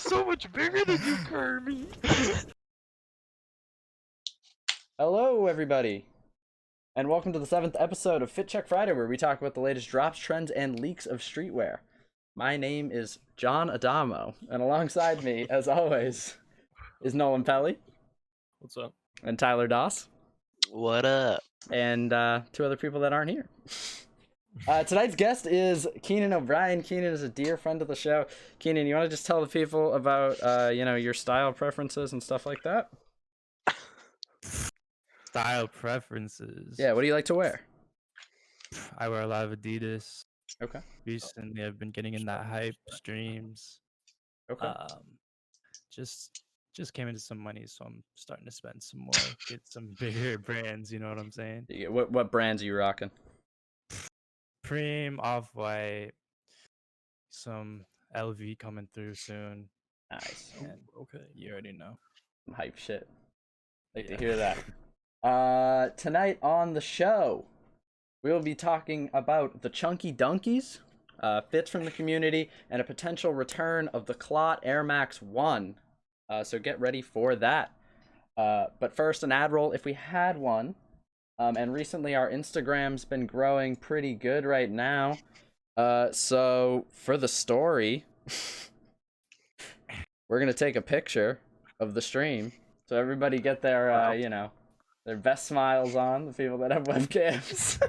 so much bigger than you, Kirby. Hello, everybody, and welcome to the 7th episode of Fit Check Friday, where we talk about the latest drops, trends, and leaks of streetwear. My name is John Adamo, and alongside me, as always, is Nolan Pelly. What's up? And Tyler Doss. What up? And two other people that aren't here. Tonight's guest is Keenan O'Brien. Keenan is a dear friend of the show. Keenan, you want to just tell the people about, your style preferences and stuff like that? Style preferences. Yeah, what do you like to wear? I wear a lot of Adidas. Okay. Recently, I've been getting in that hype streams. Okay. Just came into some money, so I'm starting to spend some more, get some bigger brands. You know what I'm saying? What brands are you rocking? Preem, Off-White, some LV coming through soon. Nice. And okay, you already know. Some hype shit. Like to hear that. Tonight on the show, we will be talking about the Chunky Dunkies, fits from the community, and a potential return of the Clot Air Max 1. So get ready for that. But first, an ad roll if we had one. And recently our Instagram's been growing pretty good right now. So for the story, we're going to take a picture of the stream. So everybody get their, their best smiles on, the people that have webcams.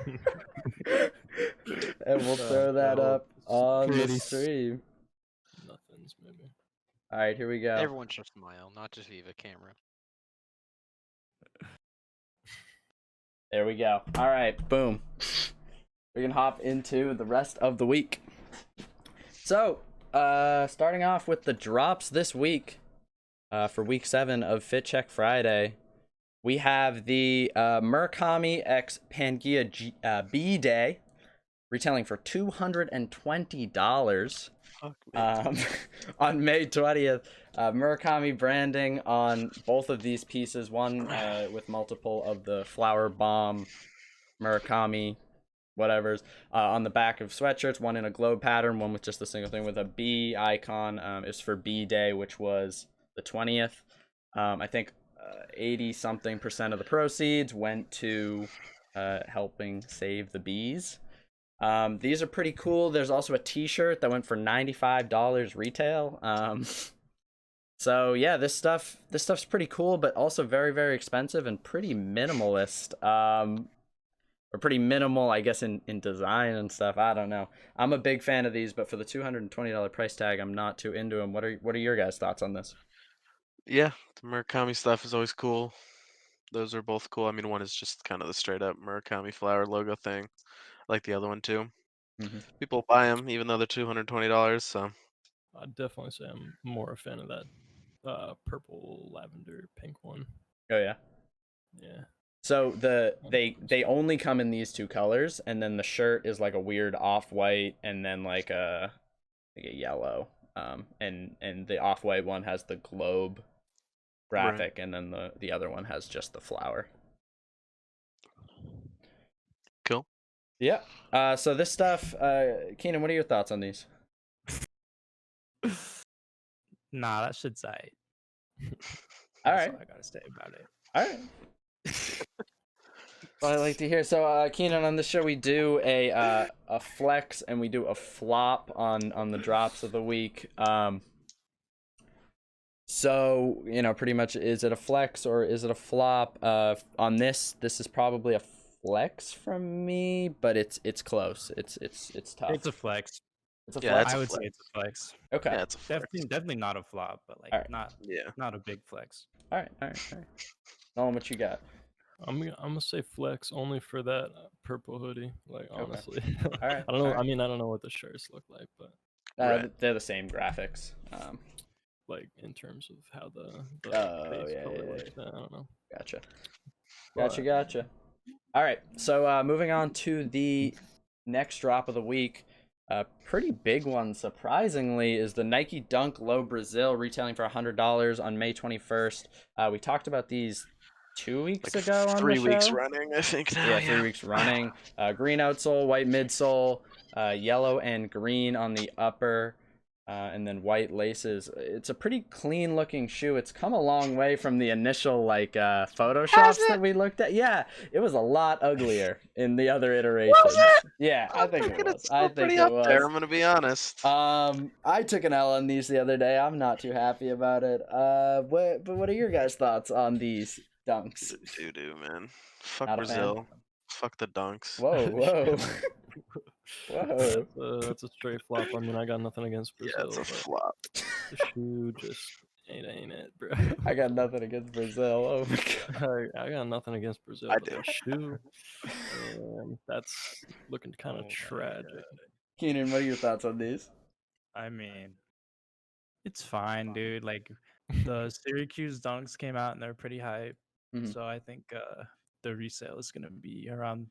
And we'll throw that up on the stream. Nothing's maybe. All right, here we go. Everyone should smile, not just Viva camera. There we go. All right, boom. We can hop into the rest of the week. So, starting off with the drops this week, for week 7 of Fit Check Friday, we have the Murakami x Pangea B-Day, retailing for $220. On May 20th. Murakami branding on both of these pieces, one with multiple of the flower bomb Murakami whatevers on the back of sweatshirts, one in a globe pattern, one with just a single thing with a B icon. Is for B Day, which was the 20th. I think 80-something% of the proceeds went to helping save the bees. These are pretty cool. There's also a t-shirt that went for $95 retail. So yeah, this stuff's pretty cool, but also very, very expensive and pretty minimalist. Or pretty minimal, I guess, in design and stuff. I don't know. I'm a big fan of these, but for the $220 price tag, I'm not too into them. What are your guys' thoughts on this? Yeah, the Murakami stuff is always cool. Those are both cool. I mean, one is just kind of the straight up Murakami flower logo thing. I like the other one too. Mm-hmm. People buy them even though they're $220. So I'd definitely say I'm more a fan of that purple, lavender, pink one. Oh yeah. Yeah. So they only come in these two colors, and then the shirt is like a weird off-white, and then like a yellow. And the off-white one has the globe graphic, right, and then the other one has just the flower. Cool. Yeah. So this stuff, Keenan, what are your thoughts on these? Nah, that shit's aight. All right. That's all I gotta say about it. All right. Well, I like to hear. So, Keenan, on this show we do a flex and we do a flop on the drops of the week. So, pretty much, is it a flex or is it a flop? On this is probably a flex from me, but it's close. It's tough. It's a flex. It's a flex. flex. I would say it's a flex. Okay. Yeah, it's a flex. Definitely not a flop, but like not a big flex. All right. Nolan, what you got? I'm gonna say flex only for that purple hoodie. Like honestly, okay. All right. I don't know. Right. I mean, I don't know what the shirts look like, but they're the same graphics. Like in terms of how the base color looks. I don't know. Gotcha. All right. So moving on to the next drop of the week. A pretty big one, surprisingly, is the Nike Dunk Low Brazil, retailing for $100 on May 21st. We talked about these 2 weeks ago on 3 the show. weeks running, I think. Now, yeah, 3 weeks running. Green outsole, white midsole, yellow and green on the upper. and then white laces. It's a pretty clean looking shoe. It's come a long way from the initial like photoshops that we looked at. Yeah, it was a lot uglier in the other iterations. Yeah, I think it was. I think it was. There, I'm gonna be honest. I took an L on these the other day. I'm not too happy about it. What are your guys' thoughts on these dunks? Doo-doo, man. Fuck Not a fan? Brazil. Fuck the dunks. Whoa. Whoa. That's a straight flop. I mean, I got nothing against Brazil. Yeah, it's a but flop. the shoe just ain't it, bro. I got nothing against Brazil. Oh my god. I got nothing against Brazil. I but do. The shoe, that's looking kind of tragic. Keenan, what are your thoughts on these? I mean, it's fine, dude. Like the Syracuse dunks came out and they're pretty hype. Mhm. So I think the resale is gonna be around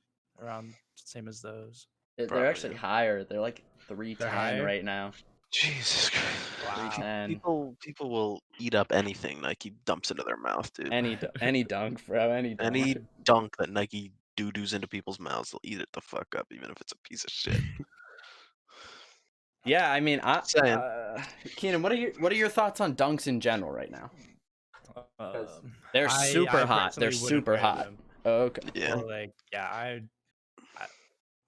same as those. They're Probably, actually yeah. higher. They're like 310 higher? right now. Jesus Christ. Wow. 310. People will eat up anything Nike dumps into their mouth, dude. Any dunk, bro. Any dunk. Any dunk that Nike doo-doos into people's mouths, they'll eat it the fuck up, even if it's a piece of shit. Yeah, I mean, Saying. Keenan, what are your thoughts on dunks in general right now? They're super hot. They're personally wouldn't super wear hot. them. Okay. Yeah. So, like, yeah,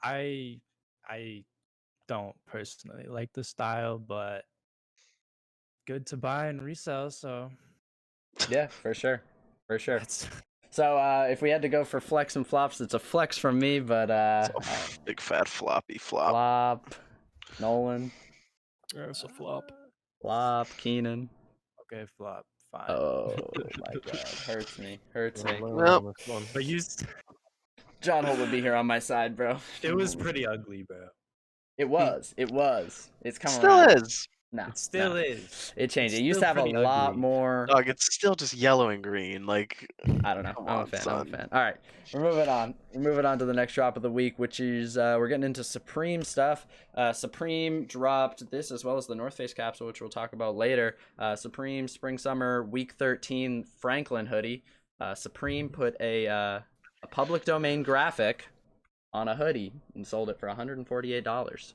I don't personally like the style, but good to buy and resell. So Yeah, for sure. For sure. that's So if we had to go for flex and flops, it's a flex from me, but Big fat floppy flop. flop, Nolan, It's a flop. flop, Keenan. okay. Flop, fine. Oh my god, hurts me. Well, But John Holt would be here on my side, bro. it was pretty ugly, bro. It was. It's coming still around. is. No, It still no. is. It changed. It's It used to still have a pretty lot ugly. more. Dog, it's still just yellow and green. Like, I don't know. come I'm a on, fan. son. All right, we're moving on. We're moving on to the next drop of the week, which is we're getting into Supreme stuff. Supreme dropped this as well as the North Face capsule, which we'll talk about later. Supreme Spring Summer Week 13 Franklin hoodie. Supreme put a public domain graphic on a hoodie and sold it for $148.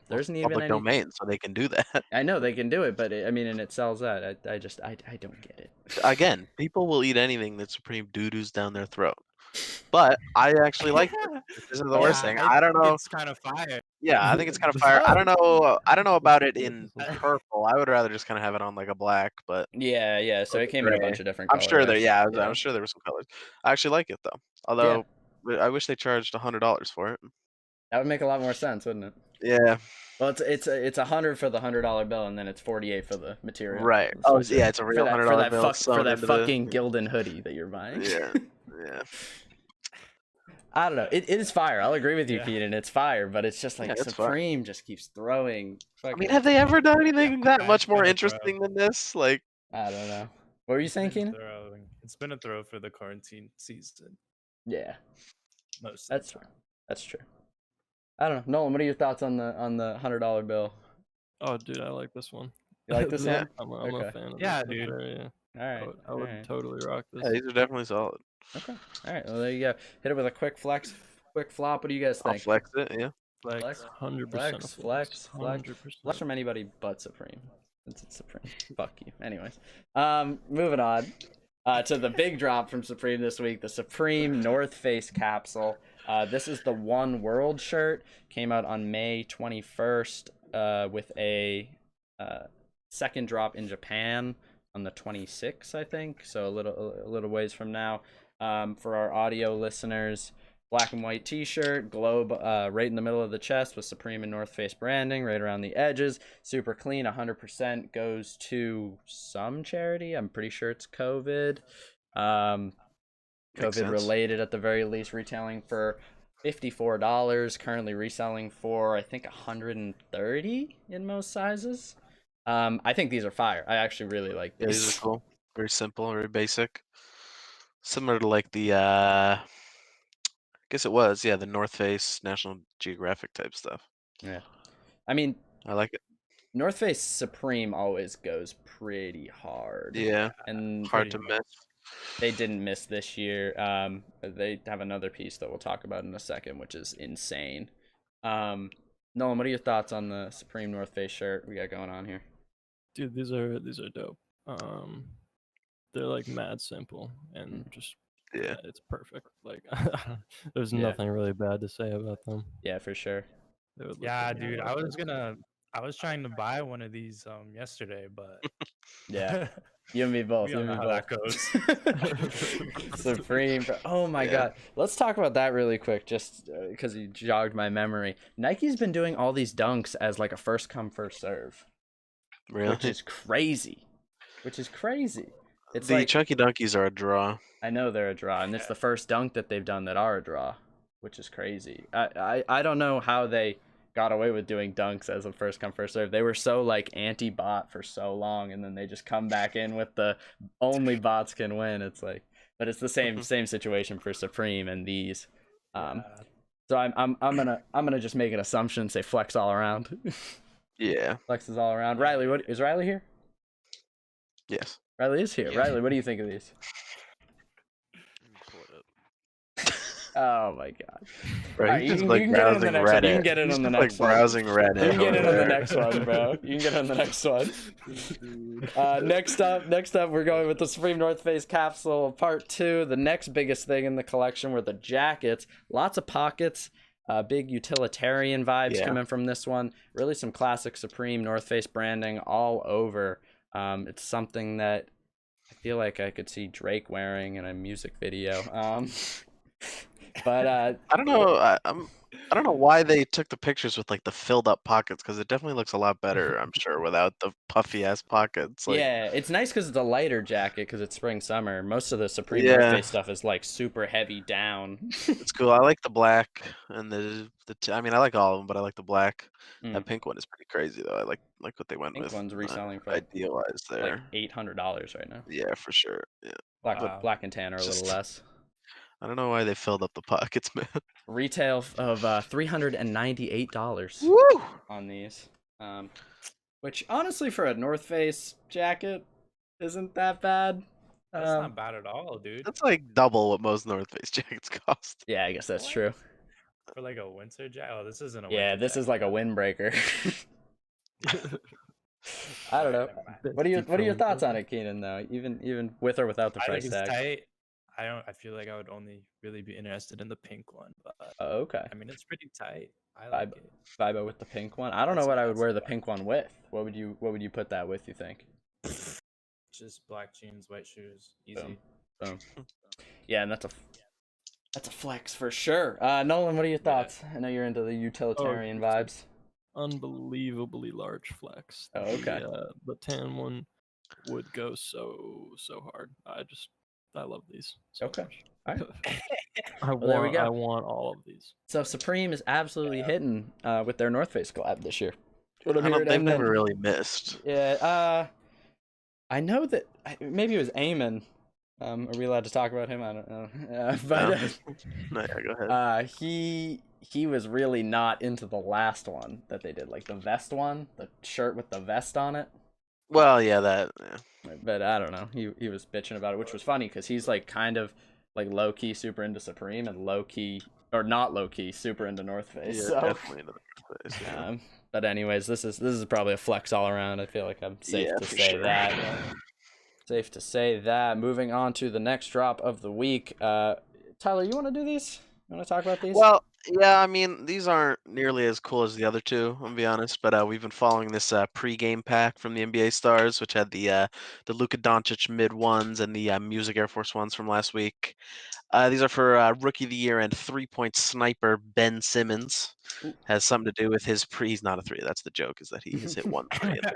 There isn't even public any domain, so they can do that. I know they can do it, but I mean, and it sells that. I just don't get it. Again, people will eat anything that Supreme doo-doos down their throat. But I actually like it. This isn't the worst thing. I don't know. It's kind of fire. Yeah, I think it's kind of fire. I don't know about it in purple. I would rather just kind of have it on like a black, but Yeah. So it came in a bunch of different I'm colors. sure I'm sure there were some colors. I actually like it though. Although I wish they charged $100 for it. That would make a lot more sense, wouldn't it? Yeah. Well, it's $100 for the $100 bill, and then it's $48 for the material. Right. So Oh, yeah, it's a real $100 bill for that fucking Gildan hoodie that you're buying. Yeah. I don't know. It is fire. I'll agree with you, Yeah. Keenan. It's fire, but it's just like Yeah, it's Supreme just keeps throwing. I mean, have they ever done anything that Yeah, much it's more been a interesting than this? Like, I don't know. What were you saying, Keenan? It's been a throw for the quarantine season. Yeah, Most. that's true. That's true. I don't know. Nolan, what are your thoughts on the $100 bill? Oh, dude, I like this one. You like this Yeah. one? I'm Okay. a fan of Yeah, this. dude. Yeah. All right. I would all right. totally rock this. yeah, these are definitely solid. Okay. All right. Well, there you go. Hit it with a quick flex, quick flop. What do you guys I'll think? flex it, yeah. Flex. 100% Flex. 100%. Flex from anybody but Supreme. Since it's Supreme. Fuck you. Anyways. Moving on. To the big drop from Supreme this week, the Supreme North Face capsule. This is the One World shirt. Came out on May 21st with a second drop in Japan on the 26th, I think. So a little ways from now. For our audio listeners, black and white t-shirt, globe right in the middle of the chest with Supreme and North Face branding right around the edges. Super clean, 100% goes to some charity. I'm pretty sure it's COVID. COVID related at the very least, retailing for $54, currently reselling for I think $130 in most sizes. I think these are fire. I actually really like Yeah, these. these are cool. Very simple, very basic. Similar to like the I guess it was, yeah, the North Face National Geographic type stuff. Yeah. I mean, I like it. North Face Supreme always goes pretty hard. Yeah. And Hard to miss. they didn't miss this year. They have another piece that we'll talk about in a second, which is insane. Nolan, what are your thoughts on the Supreme North Face shirt we got going on here? Dude, these are dope. They're like mad simple and just Yeah. it's perfect. Like there's Yeah. nothing really bad to say about them. Yeah, for sure. They would look Yeah, good in dude. a I lot of was places. trying to buy one of these yesterday, but Yeah. You and me both. we You don't and know me how both. that goes. Supreme. Oh my Yeah. God. Let's talk about that really quick, just because you jogged my memory. Nike's been doing all these dunks as like a first come, first serve, Really? which is crazy. It's The like, Chunky Donkeys are a draw. I know they're a draw, and it's the first dunk that they've done that are a draw, which is crazy. I don't know how they got away with doing dunks as a first come first serve. They were so like anti-bot for so long, and then they just come back in with the only bots can win. It's like, but it's the same situation for Supreme and these. Yeah. So I'm gonna just make an assumption, say flex all around. Yeah. Flex is all around. Riley, what is Riley here? Yes. Riley is here. Yeah. Riley, what do you think of these? Pull it up. Oh my God. Bro, Alright, he's you just can- like you can get it on the browsing next one. You can Reddit. get it He's on the just, next like one. browsing Reddit. You can get it over on the there. next one, bro. You can get it on the next one. Next up, we're going with the Supreme North Face capsule part 2. The next biggest thing in the collection were the jackets. Lots of pockets. Big utilitarian vibes Yeah. coming from this one. Really some classic Supreme North Face branding all over. It's something that I feel like I could see Drake wearing in a music video. But I don't know. I don't know why they took the pictures with like the filled up pockets, because it definitely looks a lot better, I'm sure, without the puffy ass pockets. Like, yeah, it's nice because it's a lighter jacket because it's spring summer. Most of the Supreme North Yeah. Face stuff is like super heavy down. it's cool. I like the black and I mean, I like all of them, but I like the black. Mm. That pink one is pretty crazy though. I like what they went Pink with. one's reselling for like idealized there. $800 right now. Yeah, for sure. Yeah. Wow. Black and tan are a little Just- less. I don't know why they filled up the pockets, man. Retail of $398 Woo! on these. Which honestly for a North Face jacket isn't that bad. That's not bad at all, dude. That's like double what most North Face jackets cost. Yeah, I guess that's true. For like a winter jacket. Oh, this isn't a Yeah, winter this is like a windbreaker. I don't know. What are your thoughts on it, Keenan? Though, even with or without the I price think it's tag. tight. I feel like I would only really be interested in the pink one, but Oh, okay. I mean it's pretty tight. I like it. Vibe with the pink one. I don't know That's- what I would that's wear the fine. pink one with. What would you put that with? You think? Just black jeans, white shoes, easy. Boom. Yeah, and that's a flex for sure. Nolan, what are your thoughts? I know you're into the utilitarian vibes. Unbelievably large flex. Oh, okay. The tan one would go so hard. I love these. So Okay. much. All right. There we go. I want all of these. So Supreme is absolutely hitting with their North Face collab this year. What I'm I don't, hearing, they've and then- never really missed. Yeah. I know that maybe it was Eamon. Are we allowed to talk about him? I don't know. But No, yeah, go ahead. he was really not into the last one that they did, like the vest one, the shirt with the vest on it. Well, yeah, that. Yeah. But I don't know. He was bitching about it, which was funny because he's like kind of like low key super into Supreme and low key or not low key super into North Face. Yeah, So, definitely into the North Face. Yeah. but anyways, this is probably a flex all around. I feel like I'm safe Yeah, to for say sure. that. Safe to say that. Moving on to the next drop of the week. Tyler, you want to do these? You want to talk about these? Well, yeah, I mean, these aren't nearly as cool as the other two, I'm gonna be honest. But we've been following this pre-game pack from the NBA Stars, which had the Luka Doncic mid ones and the Music Air Force ones from last week. These are for Rookie of the Year and 3-point sniper Ben Simmons. Ooh. Has something to do with his he's not a 3. That's the joke, is that he has hit 1 3 in like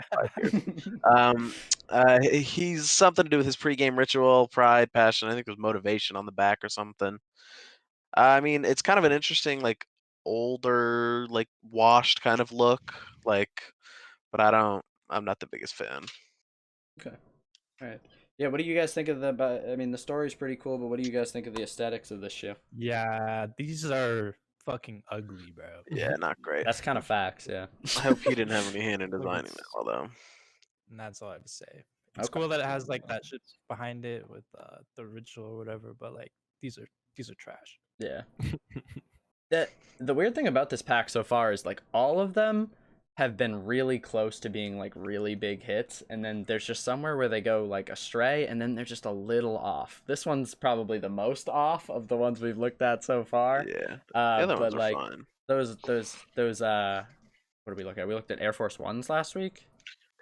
5 years. He's something to do with his pregame ritual, pride, passion. I think it was motivation on the back or something. I mean, it's kind of an interesting, like older, like washed kind of look, like, but I'm not the biggest fan. Okay. All right. Yeah, what do you guys think of I mean, the story's pretty cool, but what do you guys think of the aesthetics of this shoe? Yeah, these are fucking ugly, bro. Yeah, not great. That's kind of facts, yeah. I hope he didn't have any hand in designing that, although. And that's all I have to say. It's Okay. cool that it has like that shit behind it with the ritual or whatever, but like these are trash. Yeah. The weird thing about this pack so far is like all of them have been really close to being like really big hits, and then there's just somewhere where they go like astray, and then they're just a little off. This one's probably the most off of the ones we've looked at so far. Yeah. The other But ones are like fine. those what did we look at? We looked at Air Force Ones last week.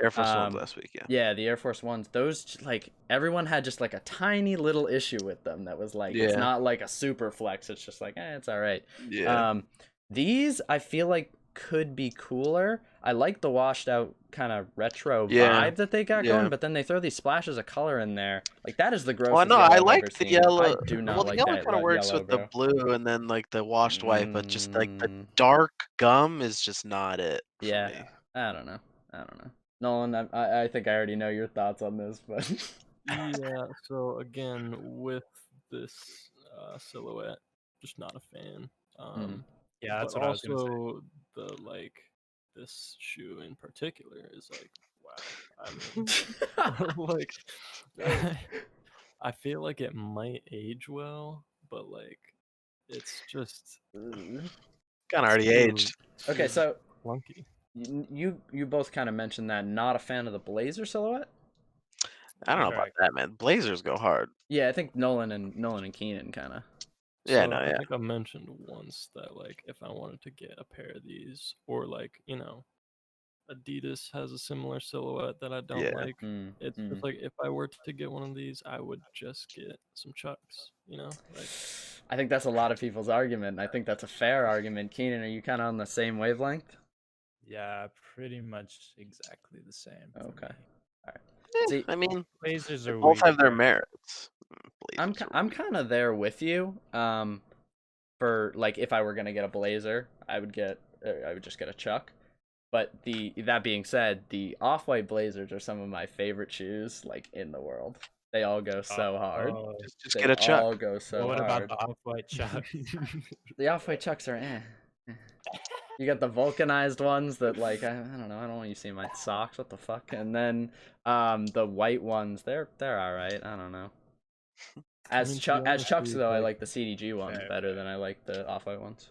Air Force Ones last week, yeah. Yeah, the Air Force Ones. Those like everyone had just like a tiny little issue with them that was like it's Yeah. not like a super flex. It's just like it's all right. Yeah. These I feel like could be cooler. I like the washed out kind of retro Yeah. vibe that they got Yeah. going, but then they throw these splashes of color in there. Like that is the grossest. Well, no, yellow I I've like ever the seen. yellow. I do not Well, the like yellow that kind of works yellow, with the blue and then like the washed white, but just like the Mm. dark gum is just not it for Yeah. me. I don't know. Nolan, I think I already know your thoughts on this, but Yeah, so again, with this silhouette, just not a fan. Yeah, that's but what I was gonna say. also the like this shoe in particular is like wow. I mean, like I feel like it might age well, but like it's just Kind of already aged. Okay, so clunky. you both kind of mentioned that not a fan of the blazer silhouette. I don't know about Correct. that, man. Blazers go hard. Yeah, I think Nolan and Keenan kind of. Yeah, So no, I yeah. think I mentioned once that like if I wanted to get a pair of these, or like Adidas has a similar silhouette that I don't Yeah. like. It's just like if I were to get one of these, I would just get some Chucks. Like I think that's a lot of people's argument. I think that's a fair argument. Keenan, are you kind of on the same wavelength? Yeah, pretty much exactly the same. for Okay. me. See, I mean, Blazers they are both have their weird. merits. I'm Blazers are I'm weird. kind of there with you. For like if I were gonna get a blazer, I would just get a Chuck. But that being said, the off-white blazers are some of my favorite shoes like in the world. They all go so hard. Oh, Just They get a Chuck. all go so what hard. about the off-white Chucks? The off-white Chucks are You got the vulcanized ones that like I don't know, I don't want you seeing my socks. What the fuck? And then the white ones, they're all right. I don't know. As mean, to be Chucks honest, though, I like- like the CDG ones Fair, better fair. than I like the off-white ones.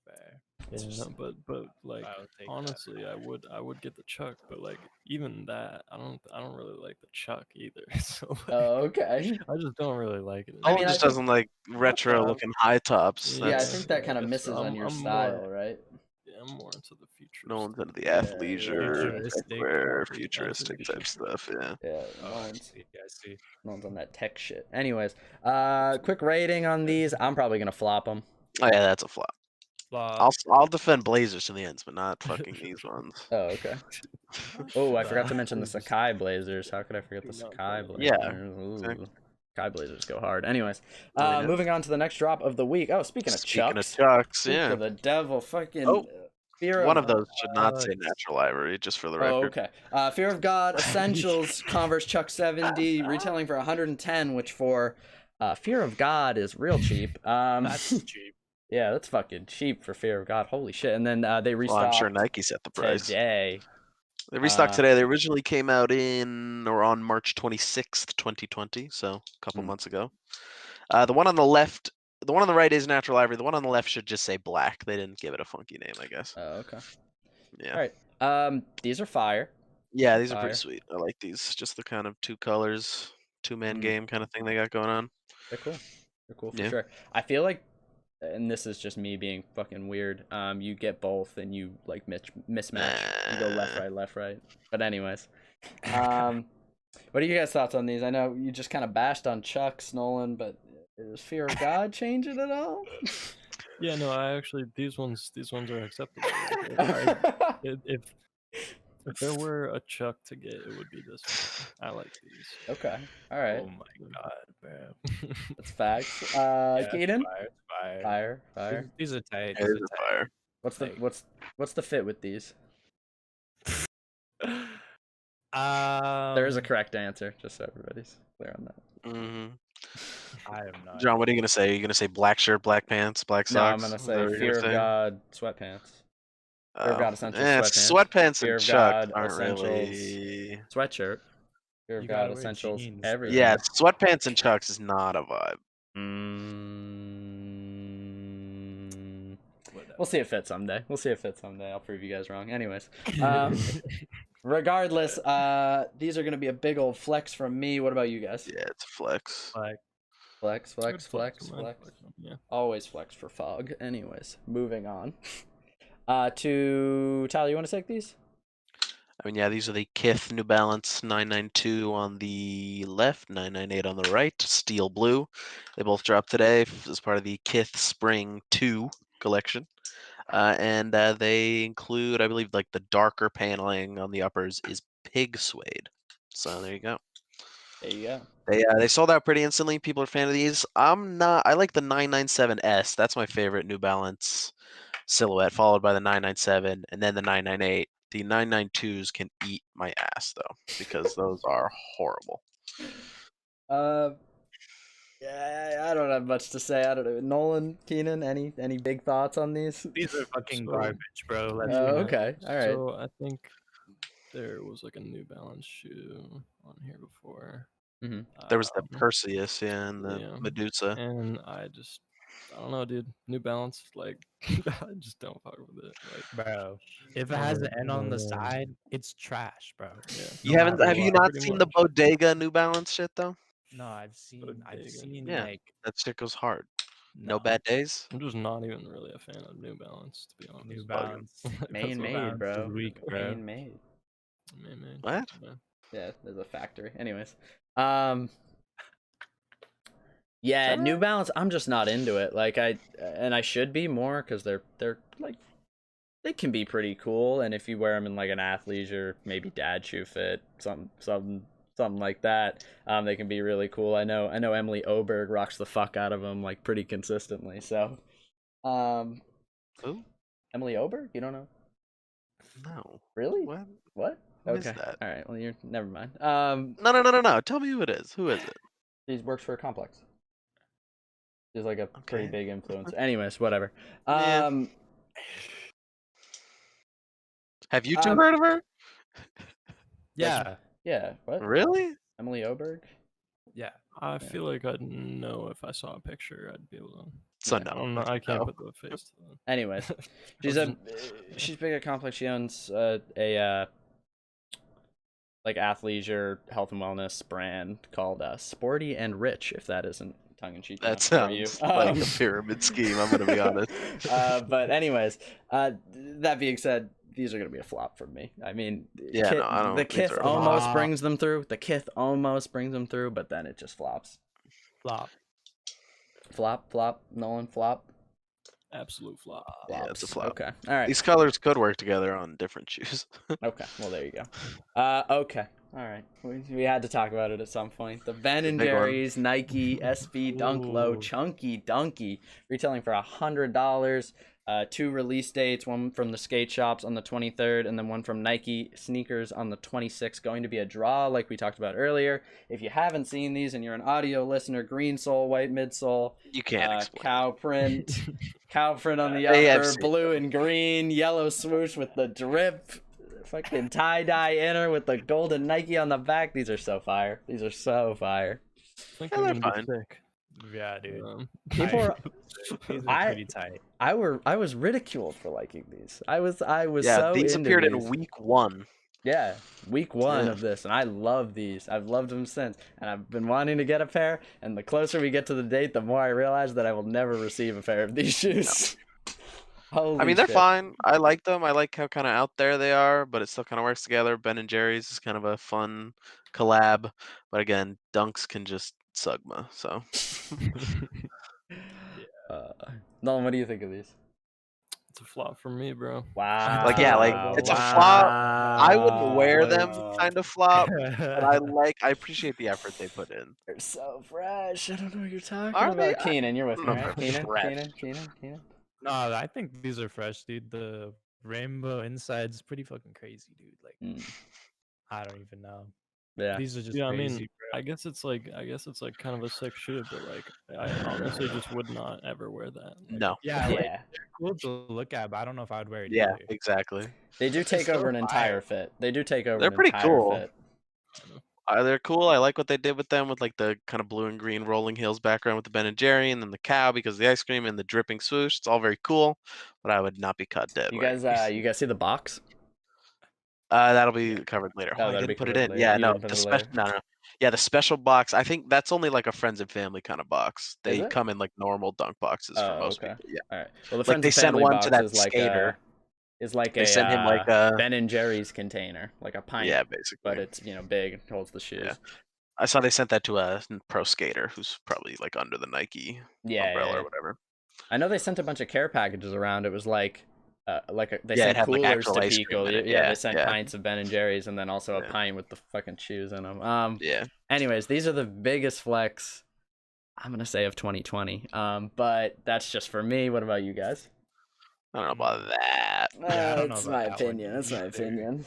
Fair. Yeah, but like I'll take that. honestly, I would get the Chuck, but like even that, I don't really like the Chuck either. So like, Oh, okay. I just don't really like it. I Nolan mean, just I think- doesn't like retro looking high tops. Yeah, I That's think that kind of Yeah, misses so on your I'm more- style, right? Yeah, I'm more into the future. Nolan's into the Yeah, athleisure, Futuristic. techwear, Yeah, futuristic type stuff. Yeah. Yeah, Oh, I Nolan's see. on that tech shit. Anyways, quick rating on these. I'm probably gonna flop them. Oh yeah, that's a flop. Flop. I'll defend Blazers to the ends, but not fucking these ones. Oh, okay. Oh, I forgot to Nah, mention the please. Sakai Blazers. How could I forget the Do not Sakai play. Blazers? Yeah, Ooh. exactly. Sakai Blazers go hard. Anyways, Yeah. moving on to the next drop of the week. Oh, speaking of Speaking Chucks, of Chucks, speak yeah. of the devil, fucking Oh, Fear One of of those should not say Chucks. natural ivory, just for the Oh, record. okay. Fear of God Essentials Converse Chuck 70 retailing for 110, which for Fear of God is real cheap. That's cheap. Yeah, that's fucking cheap for Fear of God. Holy shit! And then they Well, restocked I'm sure Nike set the price. today. They restocked today. They originally came out on March 26th, 2020, so a couple months ago. The one on the left, the one on the right is natural ivory. The one on the left should just say black. They didn't give it a funky name, I guess. Oh, okay. Yeah. All right. These are fire. Yeah, these are pretty Fire. sweet. I like these. Just the kind of two colors, two-man Mm. game kind of thing they got going on. They're cool. They're cool for Yeah. sure. I feel like, and this is just me being fucking weird. You get both and you like mismatch. You go left, right. But anyways, what are you guys' thoughts on these? I know you just kind of bashed on Chucks, Nolan, but is Fear of God changing at all? Yeah, no, I actually these ones are acceptable. If there were a Chuck to get, it would be this one. I like these. Okay. All right. Oh my god, man. That's facts. Yeah, it's Keenan? Fire. Fire. These are tight. Yeah, these are fire. What's the fit with these? fire. There is a correct answer, just so everybody's clear on that. hmm I am not. John, what are you gonna say? Are you gonna say black shirt, black pants, black No, I'm socks? gonna Is that say what you're Fear of gonna say? God sweatpants. Fear of God Essentials Sweatpants Fear and of Chucks God aren't Essentials really. Sweatshirt. Fear of You God gotta wear Essentials. jeans. Everything. Yeah, sweatpants and Chucks is not a vibe. We'll see it fit someday. I'll prove you guys wrong. Anyways, regardless, these are gonna be a big old flex from me. What about you guys? Yeah, it's a flex. Like, Flex. Good flex, man. Yeah. Always flex for Fog. Anyways, moving on. To Tyler, you want to take these? I mean, yeah, these are the Kith New Balance 992 on the left, 998 on the right, steel blue. They both dropped today as part of the Kith Spring 2 collection. And they include, I believe, like the darker paneling on the uppers is pig suede. So there you go. There you go. They sold out pretty instantly. People are fan of these. I'm not. I like the 997S. That's my favorite New Balance silhouette, followed by the 997 and then the 998. The 992s can eat my ass though, because those are horrible. Yeah, I don't have much to say. I don't know. Nolan, Keenan, any big thoughts on these? these are fucking So- garbage, bro. Let's Oh, be honest. okay. All right. So I think there was like a New Balance shoe on here before. There was the Um, Perseus, yeah, and the yeah. Medusa. and I don't know, dude. New Balance, like, I just don't fuck with it. Like, Bro, if it has an N on the Uh, side, it's trash, bro. yeah. You No haven't? matter Have you what. not Pretty seen the much. Bodega New Balance shit though? No, I've seen Bodega. Yeah. like That shit goes hard. No no, bad days. I'm just not even really a fan of New Balance, to be honest. New Like, Balance. that's Main what- made, Balance is bro. weak, bro. Main made. Man. What? Yeah. Yeah, there's a factory. Anyways, yeah, that New right? Balance. I'm just not into it. Like I should be more because they're like they can be pretty cool, and if you wear them in like an athleisure, maybe dad shoe fit, something like that, they can be really cool. I know Emily Oberg rocks the fuck out of them like pretty consistently. So, Who? Emily Oberg, you don't know? No. Really? What? Who is Okay. that? All right. Well, you're never mind. No. Tell me who it is. Who is it? He works for a Complex. He's like a pretty Okay. big influencer. Anyways, whatever. Yeah. Have you two heard of her? Yeah, Yeah. What? Really? Emily Oberg? yeah. I feel like I'd know if I saw a picture, I'd be able to. So Yeah. I no. don't know. I can't No. put the face to them. Anyways, she's big at Complex. She owns a like athleisure health and wellness brand called Sporty and Rich. If that isn't tongue in cheek, That for you. sounds like a pyramid scheme. I'm gonna be honest. But anyways, that being said, these are gonna be a flop for me. I mean, Yeah, no, I don't the think Kith they're a almost flop. brings them through. The Kith almost brings them through, but then it just flops. Flop. Flop. Nolan, flop. Absolute flop. Yeah, it's a Flops. flop. Okay. All right. These colors could work together on different shoes. Okay, well there you go. Okay, all right. We had to talk about it at some point. The Ben and Big one. Jerry's Nike SB Dunk Low Ooh. Chunky Dunky, retailing for $100. 2 release dates, one from the skate shops on the 23rd, and then one from Nike sneakers on the 26th. Going to be a draw, like we talked about earlier. If you haven't seen these and you're an audio listener, green sole, white midsole, You can't explain. cow print on the AFC. upper, blue and green, yellow swoosh with the drip, fucking tie-dye inner with the golden Nike on the back. These are so fire. I think Yeah, they're they're gonna fine. be sick. Yeah, dude. People are, These are I- pretty tight. I was ridiculed for liking these. I was Yeah, so these into appeared these. in week 1. Yeah, week 1 Yeah. of this, and I love these. I've loved them since, and I've been wanting to get a pair. And the closer we get to the date, the more I realize that I will never receive a pair of these shoes. Holy I mean, they're shit. fine. I like them. I like how kind of out there they are, but it still kind of works together. Ben and Jerry's is kind of a fun collab, but again, Dunks can just sugma. So Nolan, what do you think of these? It's a flop for me, bro. Wow. Like, yeah, like, it's a flop. I wouldn't wear them, kind of flop. But I appreciate the effort they put in. They're so fresh. I don't know what you're talking Are about. they? Keenan, you're with me, No, right? they're fresh. Keenan. No, I think these are fresh, dude. The rainbow inside's pretty fucking crazy, dude. Like, Mm. I don't even know. Yeah. These are just Yeah, I crazy, mean, bro. I guess it's like kind of a sick shoe, but like I honestly just would not ever wear that. Like, No. Yeah, like, Yeah. cool to look at, but I don't know if I'd wear it Yeah, either. exactly. They do take so over an entire fire. fit. They do take over They're an pretty entire cool. fit. They're cool. I like what they did with them, with like the kind of blue and green rolling hills background with the Ben and Jerry, and then the cow because of the ice cream and the dripping swoosh. It's all very cool, but I would not be caught dead. You wearing guys, these. you guys see the box? That'll be Yeah. covered later. Oh, Oh, I that'll be didn't put it covered in. later. Yeah, You no, didn't put the it special. later? No, no. Yeah, the special box. I think that's only like a friends and family kind of box. Is They it? come in like normal dunk boxes for Oh, most okay. people. Yeah, All right. Well, the like friends they and sent family one to box that is like skater. They a sent him like a Ben and Jerry's container, like a pint, yeah, but basically. it's big and holds the shoes. Yeah. I saw they sent that to a pro skater who's probably like under the Nike umbrella Yeah. or whatever. I know they sent a bunch of care packages around. It was they Yeah, it sent had like coolers actual to ice cream Pico. in it. Yeah, Yeah, they sent yeah, pints of Ben and Jerry's, and then also a yeah, pint with the fucking shoes in them. yeah. Anyways, these are the biggest flex I'm gonna say of 2020. But that's just for me. What about you guys? I don't know about that. Yeah, I don't know That's about my that one opinion. That's my either. opinion.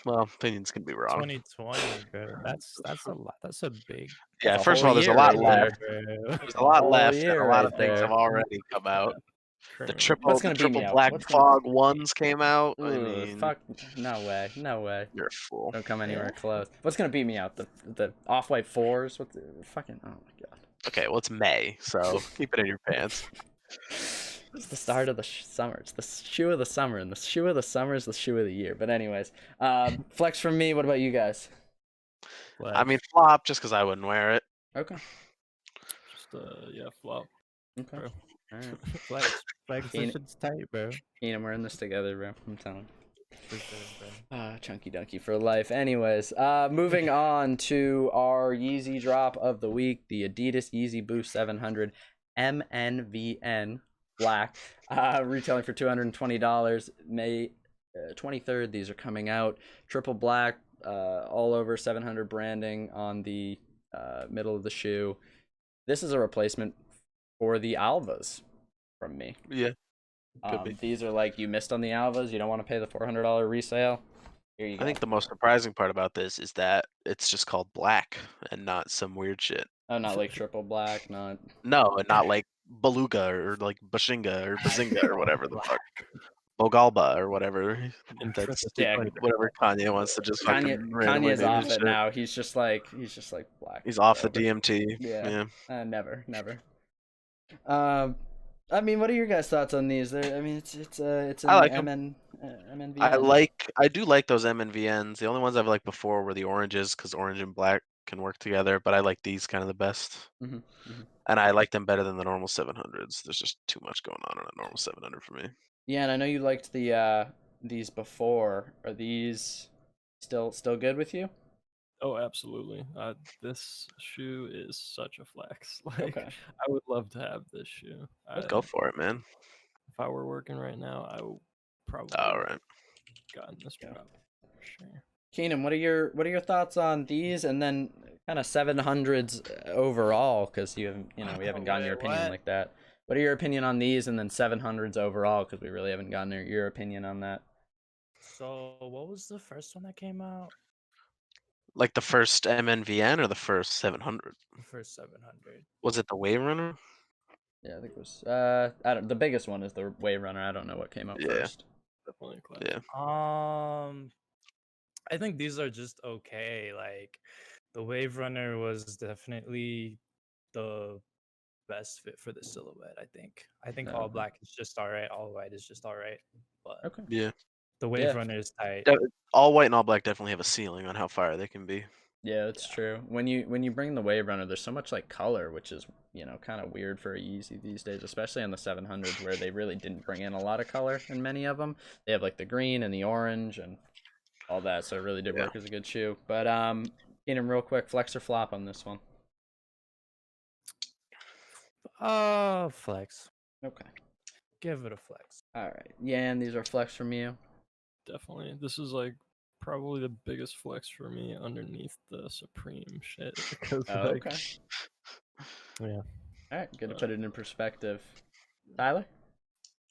Well, opinions can be wrong. 2020, bro. That's a lot. That's a big. Yeah, That's a first of whole all, there's a year lot right left. there. Bro. There's a lot whole left, and year a lot right of things have there. already come out. The Currently. triple, What's gonna the beat me triple out? black What's gonna- fog ones came out. I Ooh, mean, fuck! No way! No way! you're a fool. Don't come anywhere Yeah. close. What's gonna beat me out? The off-white fours? What the fucking? Oh my god! Okay, well it's May, so keep it in your pants. It's the start of the summer. It's the shoe of the summer, and the shoe of the summer is the shoe of the year. But anyways, flex from me. What about you guys? I mean, flop just because I wouldn't wear it. Okay. Just yeah, flop. Okay. Bro. All right. flex Keenan- shit's tight, bro. Keenan, we're in this together, bro. I'm telling you. For sure, bro. Chunky Dunky for life. Anyways, moving on to our Yeezy drop of the week, the Adidas Yeezy Boost 700 MNVN Black, retailing for $220. May 23rd, these are coming out. Triple black, all over 700 branding on the middle of the shoe. This is a replacement for the Alvas from me. Yeah, could be. These are like, you missed on the Alvas, you don't want to pay the $400 resale. Here you go. I think the most surprising part about this is that it's just called black and not some weird shit. Oh, not like triple black, not. No, and not like Beluga or like Bashinga or Bazinga or whatever the fuck. Bogalba or whatever. That's Yeah, whatever Kanye wants to just fucking randomly Kanye's name off his it shit. now. He's just like black. He's off the Whatever. DMT. Yeah. Yeah. Never. I mean, what are your guys' thoughts on these? I mean, it's an I like 'em. MNVN. I do like those MNVNs. The only ones I've liked before were the oranges because orange and black can work together, but I like these kind of the best. Mhm. And I like them better than the normal 700s. There's just too much going on in a normal 700 for me. Yeah, and I know you liked the these before. Are these still good with you? Oh, absolutely. This shoe is such a flex. Like, Okay. I would love to have this shoe. Let's go for it, man. If I were working right now, I would probably All right. gotten this drop for sure. Keenan, what are your thoughts on these, and then kind of 700s overall? Because we haven't gotten your opinion What? like that. What are your opinion on these, and then 700s overall? Because we really haven't gotten your opinion on that. So, what was the first one that came out? Like the first MNVN or the first 700? The first 700. Was it the Wave Runner? Yeah, I think it was. The biggest one is the Wave Runner. I don't know what came out Yeah. first. Definitely a classic. Yeah. I think these are just okay. Like, the Wave Runner was definitely the best fit for the silhouette. I think all Okay. black is just all right. All white is just all right. But Okay. Yeah. the Wave Yeah. Runner is tight. All white and all black definitely have a ceiling on how fire they can be. Yeah, that's true. When you bring the Wave Runner, there's so much like color, which is kind of weird for a Yeezy these days, especially on the 700s where they really didn't bring in a lot of color in many of them. They have like the green and the orange and all that, so it really did work as a good shoe. But Keenan, real quick, flex or flop on this one? Flex. Okay. Give it a flex. All right. Yeah, and these are flex from you. Definitely. This is like probably the biggest flex for me underneath the Supreme shit. Because Oh, like, okay. yeah. All right. Good to put it in perspective. Tyler?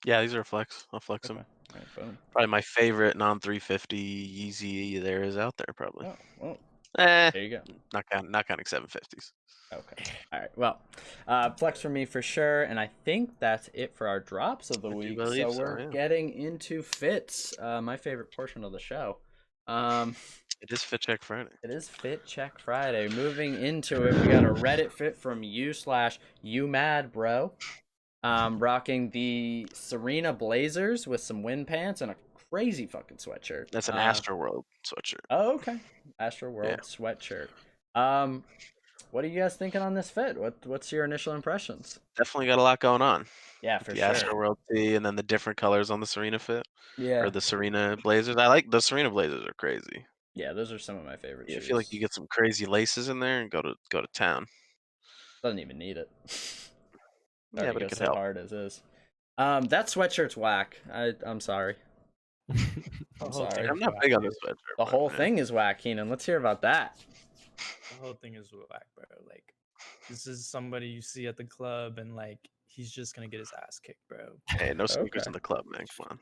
Yeah, these are a flex. I'll flex them. Okay. All right. Boom. Probably my favorite non 350 Yeezy there is out there, probably. Oh, well, Eh, there you go. not counting 750s. Okay. All right. Well, flex for me for sure, and I think that's it for our drops of the I do week. believe So so, we're yeah. getting into fits, my favorite portion of the show. It is Fit Check Friday. It is Fit Check Friday. Moving into it, we got a Reddit fit from you mad bro. Rocking the Serena Blazers with some wind pants and a crazy fucking sweatshirt. That's an Astroworld sweatshirt. Oh, okay. Astroworld sweatshirt. What are you guys thinking on this fit? What's your initial impressions? Definitely got a lot going on. Yeah, for The sure. Astroworld tee and then the different colors on the Serena fit. Yeah. Or the Serena Blazers. I like the Serena Blazers are crazy. Yeah, those are some of my favorite Yeah, I shoes. feel like you get some crazy laces in there and go to town. Doesn't even need it. Yeah, but it could help. Hard as is. That sweatshirt's whack. I'm sorry. I'm sorry. I'm not big on this sweatshirt. The whole thing is whack, Keenan. Let's hear about that. The whole thing is whack, bro. Like, this is somebody you see at the club, and like, he's just gonna get his ass kicked, bro. Hey, no sneakers in the club, man. Come on.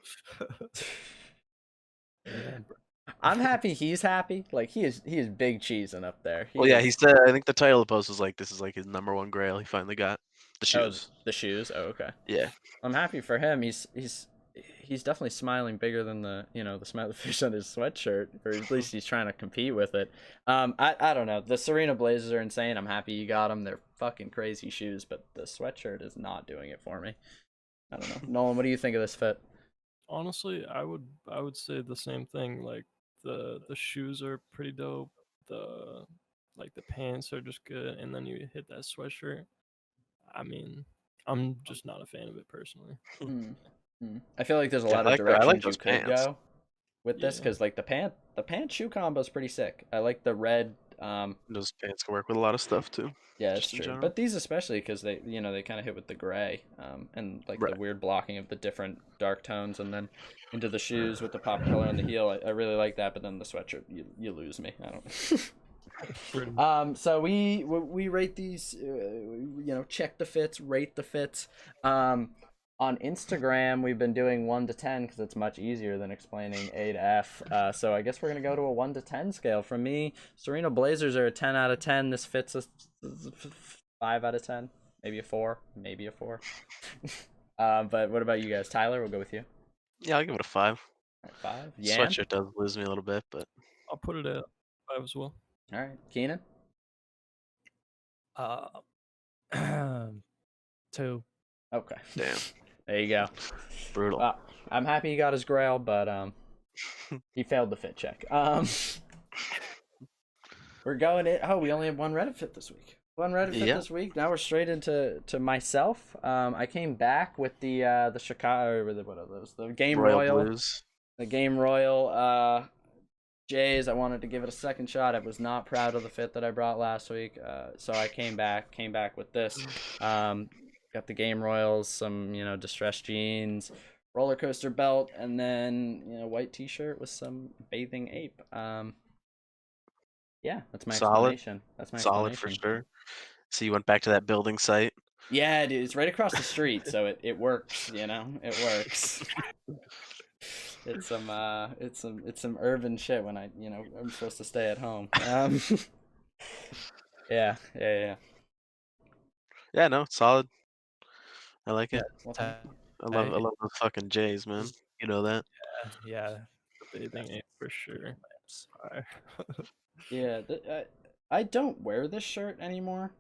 Yeah, bro. I'm happy he's happy. Like he is big cheesing up there. He said I think the title of the post was like this is like his #1 grail he finally got. The shoes. Oh, the shoes. Oh, okay. Yeah. I'm happy for him. He's definitely smiling bigger than the smiley fish on his sweatshirt, or at least he's trying to compete with it. I don't know. The Serena Blazers are insane. I'm happy you got them. They're fucking crazy shoes, but the sweatshirt is not doing it for me. I don't know. Nolan, what do you think of this fit? Honestly, I would say the same thing. Like the shoes are pretty dope. The pants are just good, and then you hit that sweatshirt. I mean, I'm just not a fan of it personally. I feel like there's a lot of directions you could go with this, Yeah. because like the pant shoe combo is pretty sick. I like the red. Those pants can work with a lot of stuff too. Yeah, that's just in true. general. But these especially because they kind of hit with the gray, and like the weird blocking of the different dark tones, and then into the shoes with the pop color on the heel. I really like that. But then the sweatshirt, you lose me. I don't. So we rate these. Check the fits, rate the fits. On Instagram, we've been doing 1 to 10 because it's much easier than explaining A to F. So I guess we're gonna go to a 1 to 10 scale. For me, Serena Blazers are a 10 out of 10. This fits a 5 out of 10, maybe a 4, maybe a 4. But what about you guys? Tyler, we'll go with you. Yeah, I'll give it a 5. All right, 5. Yeah. Sweatshirt does lose me a little bit, but I'll put it at 5 as well. All right, Keenan. 2. Okay. damn, There you go. brutal. Well, I'm happy he got his grail, but he failed the fit check. We're going in. Oh, we only have one Reddit fit this week. One Reddit fit this week. Now we're straight into myself. I came back with the Chicago, or what are those? The Game Royal Blues. The Game Royal Jays. I wanted to give it a second shot. I was not proud of the fit that I brought last week, so I came back with this. Got the Game Royals, some distressed jeans, roller coaster belt, and then white t-shirt with some bathing ape. Yeah, that's my explanation. That's my solid for sure. So you went back to that building site. Yeah, dude, it's right across the street, so it works. It works. It's some urban shit when I'm supposed to stay at home. Yeah. Yeah, no, solid. I like it. Yeah, I love those fucking Jays, man. You know that. Yeah. The bathing ape for sure. Sorry. Yeah, I don't wear this shirt anymore.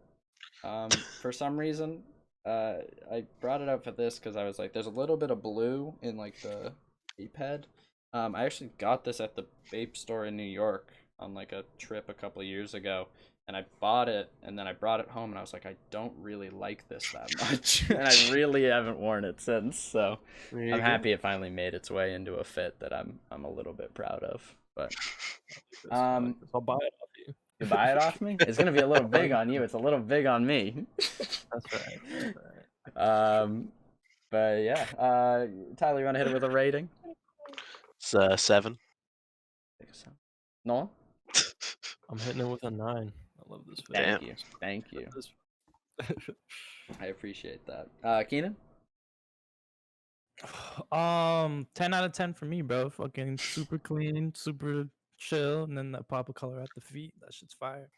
For some reason, I brought it up for this because I was like, there's a little bit of blue in like the vape head. I actually got this at the vape store in New York on like a trip a couple of years ago, and I bought it, and then I brought it home, and I was like, I don't really like this that much, and I really haven't worn it since. So I'm happy it finally made its way into a fit that I'm a little bit proud of. But I'll buy it off you. You buy it off me? It's gonna be a little big on you. It's a little big on me. That's right. But yeah. Tyler, you want to hit it with a rating? It's 7. Nolan? I'm hitting it with a 9. I love this Damn. video. Thank you. I appreciate that. Keenan? 10 out of 10 for me, bro. Fucking super clean, super chill, and then that pop of color at the feet. That shit's fire.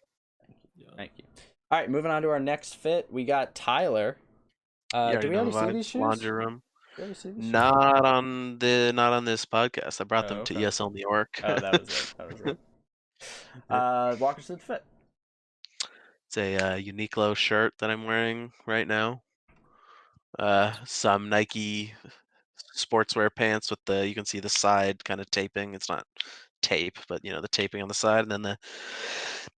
Thank you. All right, moving on to our next fit. We got Tyler. Do we already see these shoes? Laundry room. Do we already see these shoes? Not on this podcast. I brought them to okay. ESL New York. Oh, that was it. Walk us through the fit. It's a Uniqlo shirt that I'm wearing right now. Some Nike sportswear pants with you can see the side kind of taping. It's not tape, but the taping on the side, and then the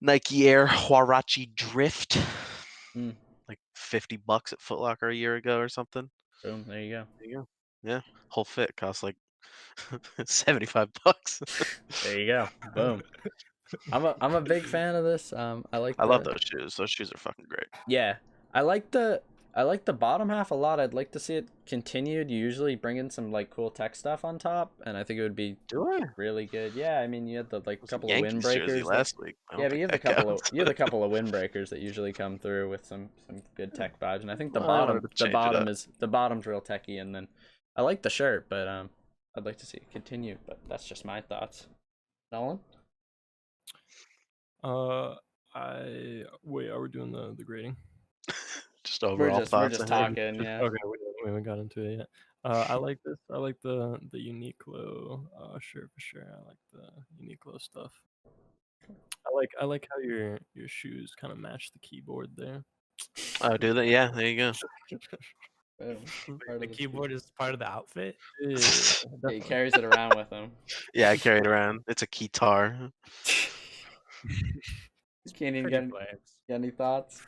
Nike Air Huarache Drift, Mm. like $50 at Foot Locker a year ago or something. Boom, there you go. There you go. Yeah, whole fit costs like $75. There you go. Boom. I'm a big fan of this. I like I love the those shoes. Those shoes are fucking great. yeah. I like the bottom half a lot. I'd like to see it continued. You usually bring in some like cool tech stuff on top, and I think it would be Do I? really good. Yeah, I mean you had the like It was a couple of Yankees jersey windbreakers. last week. I Yeah, don't but you think have that counts. a couple of windbreakers that usually come through with some good tech vibes, and I think Well, I wanted to change it up. the bottom's real techy, and then I like the shirt, but I'd like to see it continue. But that's just my thoughts. Nolan? Wait, are we doing the grading? Just overall We're thoughts. just I think. talking, yeah. Okay, we haven't got into it yet. I like this. I like the Uniqlo shirt for sure. I like the Uniqlo stuff. I like how your shoes kind of match the keyboard there. Oh, do they? Yeah, there you go. Part The of the keyboard is part of the outfit. Yeah, Yeah, he definitely. carries it around with him. Yeah, I carry it around. It's a keytar. Keenan, Pretty flames. got any thoughts?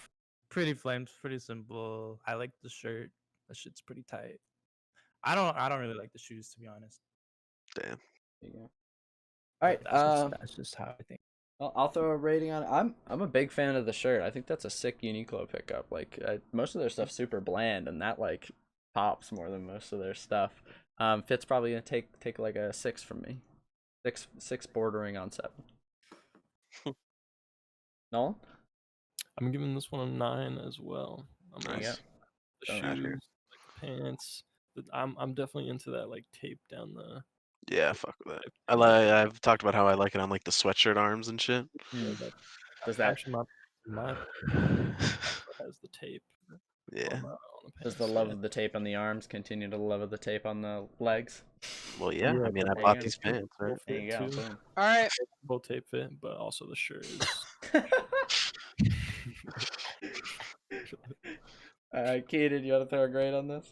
Pretty flames. Pretty simple. I like the shirt. That shit's pretty tight. I don't really like the shoes, to be honest. Damn. There you go. All right. That's just how I think. I'll throw a rating on it. I'm a big fan of the shirt. I think that's a sick Uniqlo pickup. Like most of their stuff's super bland, and that like pops more than most of their stuff. Fit's probably gonna take like a 6 from me. Six bordering on 7. Nolan? I'm giving this one a 9 as well. There you go. Nice. The Oh, shoes, nice. like the pants. I'm definitely into that like tape down the. Yeah, fuck with that. I've talked about how I like it on like the sweatshirt arms and shit. Does that Actually, my has the tape. Yeah. On the does pants, the so love yeah. of the tape on the arms continue to love of the tape on the legs? Well, yeah. I mean, I there you bought go. these pants, right? There you go. Too. Boom. All right. Full tape fit, but also the shirt is. Keenan, you want to throw a grade on this?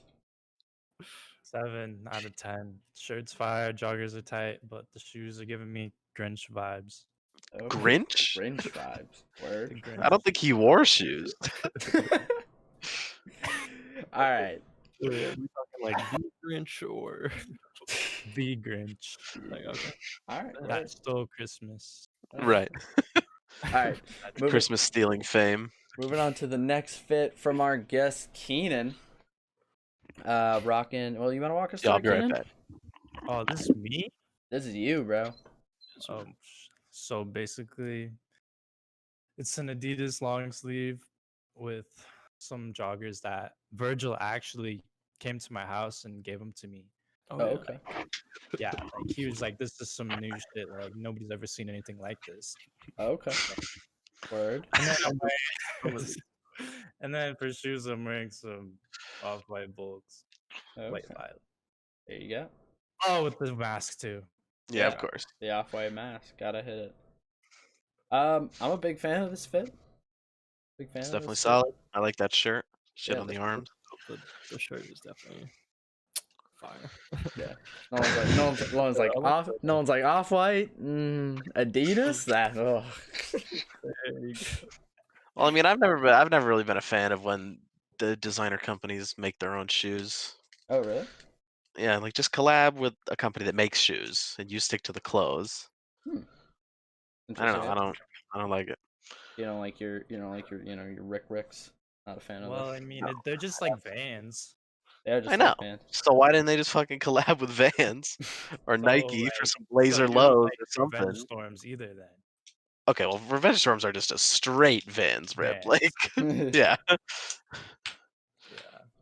7 out of 10. Shirt's fire, joggers are tight, but the shoes are giving me Grinch vibes. Okay. Grinch? Grinch vibes. Word. The I don't think he wore shoes. All right. Are we talking like the Grinch or The Grinch like okay? All right. that stole Christmas. Right. All right. Christmas stealing fame. Moving on to the next fit from our guest Keenan. Rocking. Well, you want to walk us through Yeah, I'll it, be right Keenan? back. Oh, this is me? This is you, bro. So basically, it's an Adidas long sleeve with some joggers that Virgil actually came to my house and gave them to me. Oh, yeah. okay. Yeah, like he was like, "This is some new shit. Like nobody's ever seen anything like this." Okay. Word. And then I'm wearing, and then for shoes, I'm wearing some off-white Bulks, Okay. white violet. There you go. Oh, with the mask too. Yeah, of Yeah. course. The off-white mask. Gotta hit it. I'm a big fan of this fit. Big fan. It's of definitely this fit. solid. I like that shirt. Shit Yeah, on the that's arms. The shirt is definitely fire. Yeah. No one's like off. No one's like off-white. Adidas. That. Oh. There you go. Well, I mean, I've never really been a fan of when the designer companies make their own shoes. Oh, really? Yeah, like just collab with a company that makes shoes and you stick to the clothes. I don't know. I don't like it. You don't like your your Rick Ricks. Not a fan of Well, that. I mean, they're just like Vans. They're just I know. like pants. So why didn't they just fucking collab with Vans or So, Nike for like, some Blazer you don't lows like or something? Revenge Storms either, then. Okay, well, Revenge Storms are just a straight Vans rip. Vans. Like, yeah.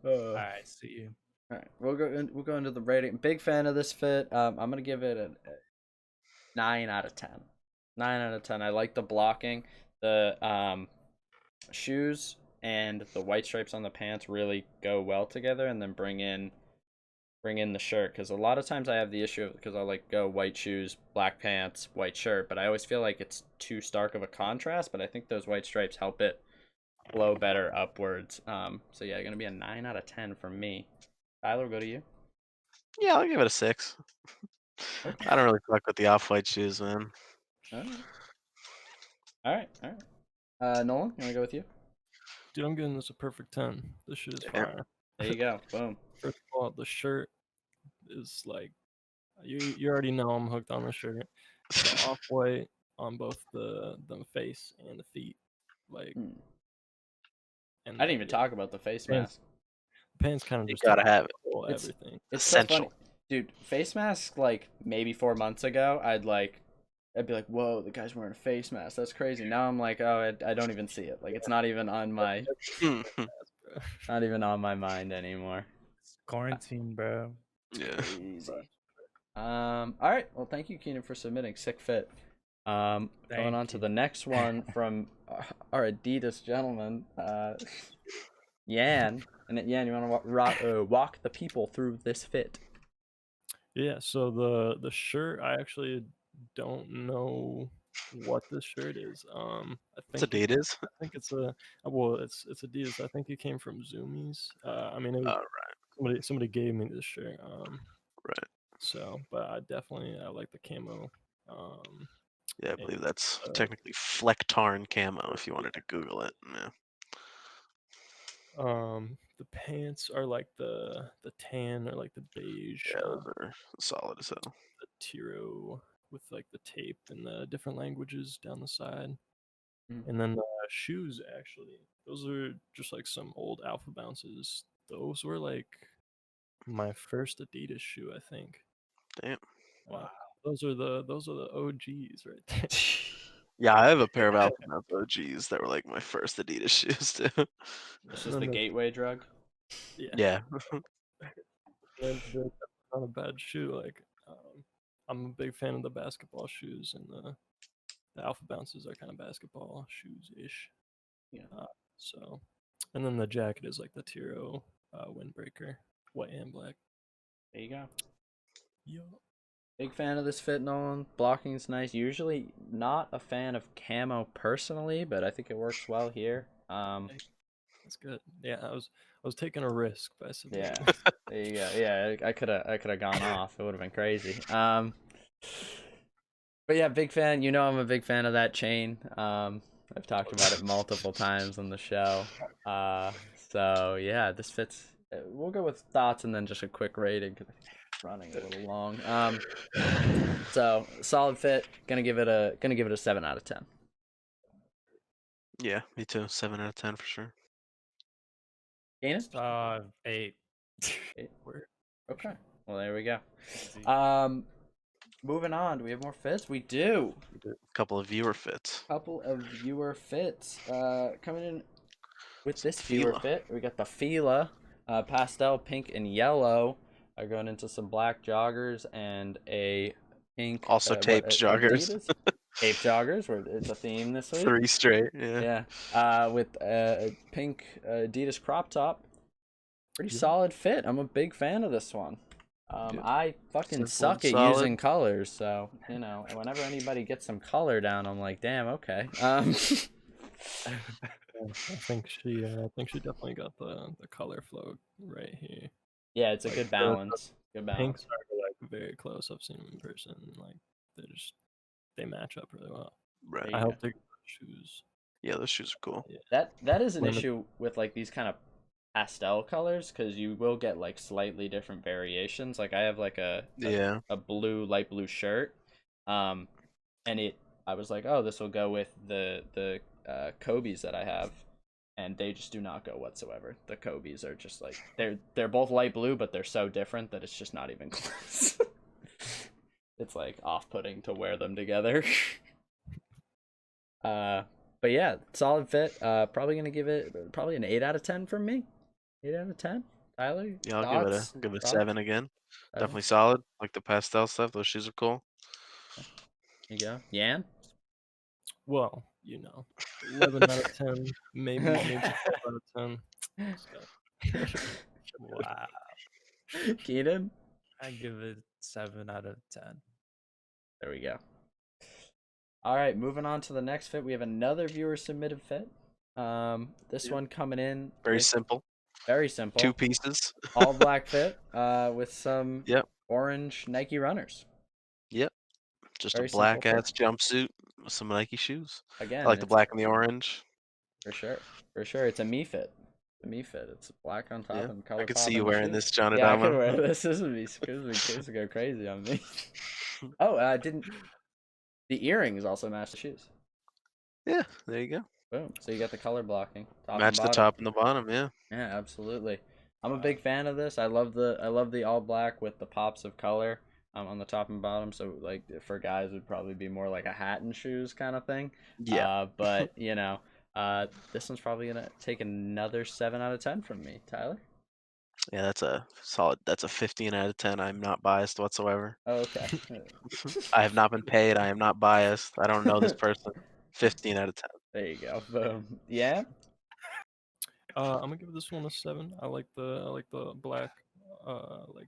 Yeah. All right, see you. All right, we'll go into the rating. Big fan of this fit. I'm gonna give it a 9 out of 10. 9 out of 10. I like the blocking. The shoes and the white stripes on the pants really go well together, and then bring in bring in the shirt, because a lot of times I have the issue because I'll like go white shoes, black pants, white shirt, but I always feel like it's too stark of a contrast. But I think those white stripes help it flow better upwards. So yeah, gonna be a 9 out of 10 from me. Tyler, go to you. Yeah, I'll give it a 6. Okay. I don't really fuck with the off-white shoes, man. All right. Nolan, you wanna go with you? Dude, I'm giving this a perfect 10. This shit is Yeah. fire. There you go. Boom. First of all, the shirt is like you already know I'm hooked on the shirt. The off white on both the face and the feet, like. Hmm. And I didn't even talk about the face mask. Pants kind of You just gotta have it. everything. It's so Essential. funny. Dude, face mask, like maybe 4 months ago, I'd be like, whoa, the guy's wearing a face mask. That's crazy. Now I'm like, oh, I don't even see it. Like, it's not even on my not even on my mind anymore. It's quarantine, bro. Yeah. Crazy. All right. Well, thank you, Keenan, for submitting. Sick fit. Going Thank on to you. the next one from our Adidas gentleman, Yan. And Yan, you want to walk the people through this fit? Yeah, so the shirt, I actually don't know what this shirt is. I It's think Adidas. I think it's it's Adidas. I think it came from Zoomies. I mean, it was, somebody gave me this shirt. Right. So, but I like the camo. Yeah, I believe and, that's technically Flecktarn camo if you wanted to Google it. Yeah. The pants are like the tan or like the beige. Yeah, those are solid as hell. The Tiro with like the tape and the different languages down the side. And then the shoes, actually, those are just like some old Alpha Bounces. Those were like my first Adidas shoe, I think. Damn. Wow. Those are the OGs right there. Yeah, I have a pair of Alpha Bounce OGs that were like my first Adidas shoes too. This is the gateway drug. Yeah. They're not a bad shoe. Like, I'm a big fan of the basketball shoes, and the Alpha Bounces are kind of basketball shoes ish. Yeah. So, and then the jacket is like the Tiro windbreaker, white and black. There you go. Yeah. Big fan of this fit, Nolan. Blocking's nice. Usually not a fan of camo personally, but I think it works well here. That's good. Yeah, I was taking a risk by submitting. Yeah. There you go. Yeah, I could have gone off. It would have been crazy. But yeah, big fan. You know, I'm a big fan of that chain. I've talked about it multiple times on the show. So yeah, this fits. We'll go with thoughts and then just a quick rating because I think it's running a little long. So solid fit. Gonna give it a 7 out of 10. Yeah, me too. 7 out of 10 for sure. Keenan? 8. 8. Okay. Well, there we go. Easy. Moving on. Do we have more fits? We do. A couple of viewer fits. Couple of viewer fits. Coming in with this viewer Fila. fit, we got the Fila, pastel pink and yellow. Going into some black joggers and a pink. Also taped joggers. Adidas? Taped joggers. Where it's a theme this week. 3 straight. Yeah. Yeah. With a pink Adidas crop top. Pretty solid fit. I'm a big fan of this one. I fucking suck at using colors, so you know, whenever anybody gets some color down, I'm like, damn, okay. I think she definitely got the color flow right here. Yeah, it's a good balance. Good balance. Pinks are like very close. I've seen them in person. Like they match up really well. Right. I hope they get shoes. Yeah, those shoes are cool. Yeah. That is an issue with like these kind of pastel colors, because you will get like slightly different variations. Like I have like a blue, light blue shirt, and I was like, oh, this will go with the Kobe's that I have, and they just do not go whatsoever. The Kobe's are just like they're both light blue, but they're so different that it's just not even close. It's like off-putting to wear them together. But yeah, solid fit. Probably gonna give it an 8 out of 10 from me. 8 out of 10. Tyler? Yeah, I'll give it a 7 again. Definitely solid. Like the pastel stuff. Those shoes are cool. There you go. Yan? Well, you know, 11 out of 10, maybe 12 out of 10. Wow. Keenan? I give it 7 out of 10. There we go. All right, moving on to the next fit. We have another viewer submitted fit. This one coming in Very with- simple. very simple. 2 pieces. All black fit with some Yep. orange Nike runners. Yep. Just Very a simple black ass jumpsuit with some Nike shoes. Again, I like the it's- black and the orange. For sure. For sure. It's a me fit. It's a me fit. It's black on top Yeah, and color I could pop see you on the wearing shoes. this, John Yeah, I could Adama. wear this. This would be go crazy on me. Oh, I didn't. The earrings also match the shoes. Yeah, there you go. Boom. So you got the color blocking. Top Match and the bottom. top and the bottom, yeah. Yeah, absolutely. I'm a big fan of this. I love the all black with the pops of color on the top and bottom. So like for guys, it'd probably be more like a hat and shoes kind of thing. Yeah. But you know, this one's probably gonna take another 7 out of 10 from me, Tyler. Yeah, that's a solid. That's a 15 out of 10. I'm not biased whatsoever. Oh, okay. I have not been paid. I am not biased. I don't know this person. 15 out of 10. There you go. Boom. Yeah. I'm gonna give this one a 7. I like the black. Like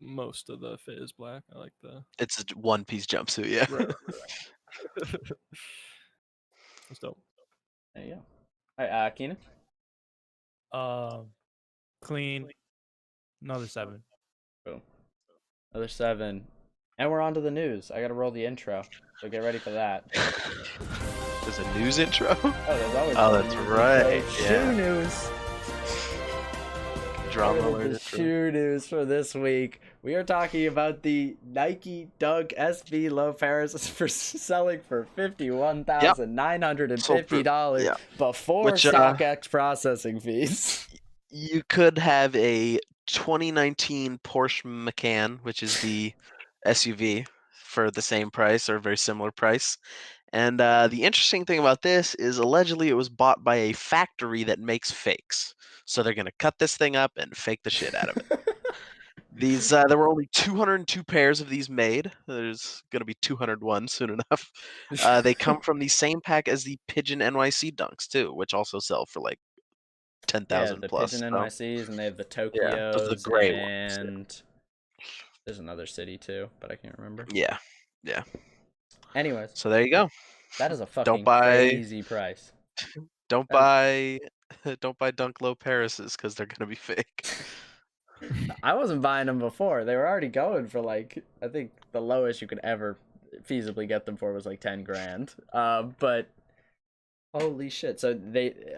most of the fit is black. I like the. It's a one-piece jumpsuit, yeah. Right. That's dope. There you go. All right, Keenan. Clean. Another 7. Boom. Another 7. And we're on to the news. I gotta roll the intro, so get ready for that. There's a news intro. Oh, there's always. Oh, some that's news. right, It's yeah. Shoe news. Drama What is alert the intro. shoe news for this week? We are talking about the Nike Dunk SB Low Paris for selling for $51,950 Yep. before Which, StockX processing fees. You could have a 2019 Porsche Macan, which is the SUV, for the same price or a very similar price. And the interesting thing about this is allegedly it was bought by a factory that makes fakes. So they're going to cut this thing up and fake the shit out of it. These there were only 202 pairs of these made. There's going to be 201 soon enough. They come from the same pack as the Pigeon NYC Dunks too, which also sell for like 10,000 the plus. Pigeon so- NYCs, and they have the those are Tokyos, the gray ones, yeah. and there's another city too, but I can't remember. Yeah. Anyways, So there you go. that is a fucking buy- crazy price. Don't buy Dunk Low Parises because they're gonna be fake. I wasn't buying them before. They were already going for like, I think the lowest you could ever feasibly get them for was like 10 grand. But holy shit. So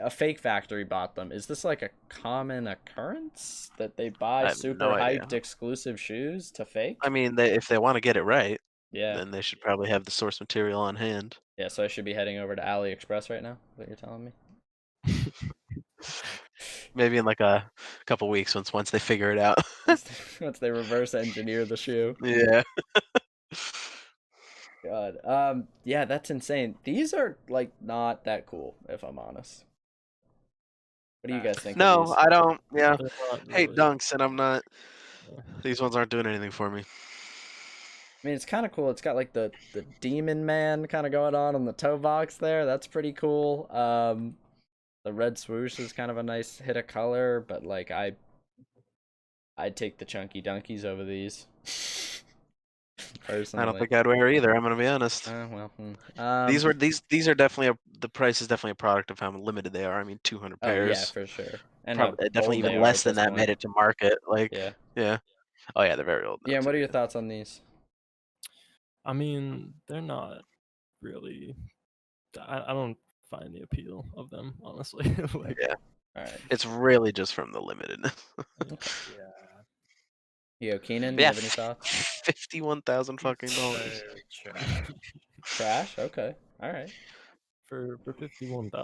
a fake factory bought them. Is this like a common occurrence that they I buy have super no idea. hyped exclusive shoes to fake? I mean, if they want to get it right, Yeah. then they should probably have the source material on hand. Yeah, so I should be heading over to AliExpress right now? Is that what you're telling me? Maybe in like a couple weeks once they figure it out. Once they reverse engineer the shoe. Yeah. God. Yeah, that's insane. These are like not that cool, if I'm honest. What do you guys think? No, of these? I don't. Yeah, They're not hate really- dunks, and I'm not. Yeah. These ones aren't doing anything for me. I mean, it's kind of cool. It's got like the Demon Man kind of going on the toe box there. That's pretty cool. The red swoosh is kind of a nice hit of color, but like I'd take the chunky dunkies over these. Personally, I don't think I'd wear either. I'm gonna be honest. These are definitely the price is definitely a product of how limited they are. I mean, 200 Oh yeah, pairs. for sure. And Probably, how definitely old they even are less at than this that made point. it to market. Like, Yeah. yeah. Oh yeah, they're very old. now, Yeah. And what too. are your thoughts on these? I mean, they're not really. I don't find the appeal of them, honestly. Like, Yeah. All right. It's really just from the limitedness. Yeah. Yo, Keenan, Yeah, you have any thoughts? 51,000 fucking dollars. Trash. Okay. All right. for $51,000, For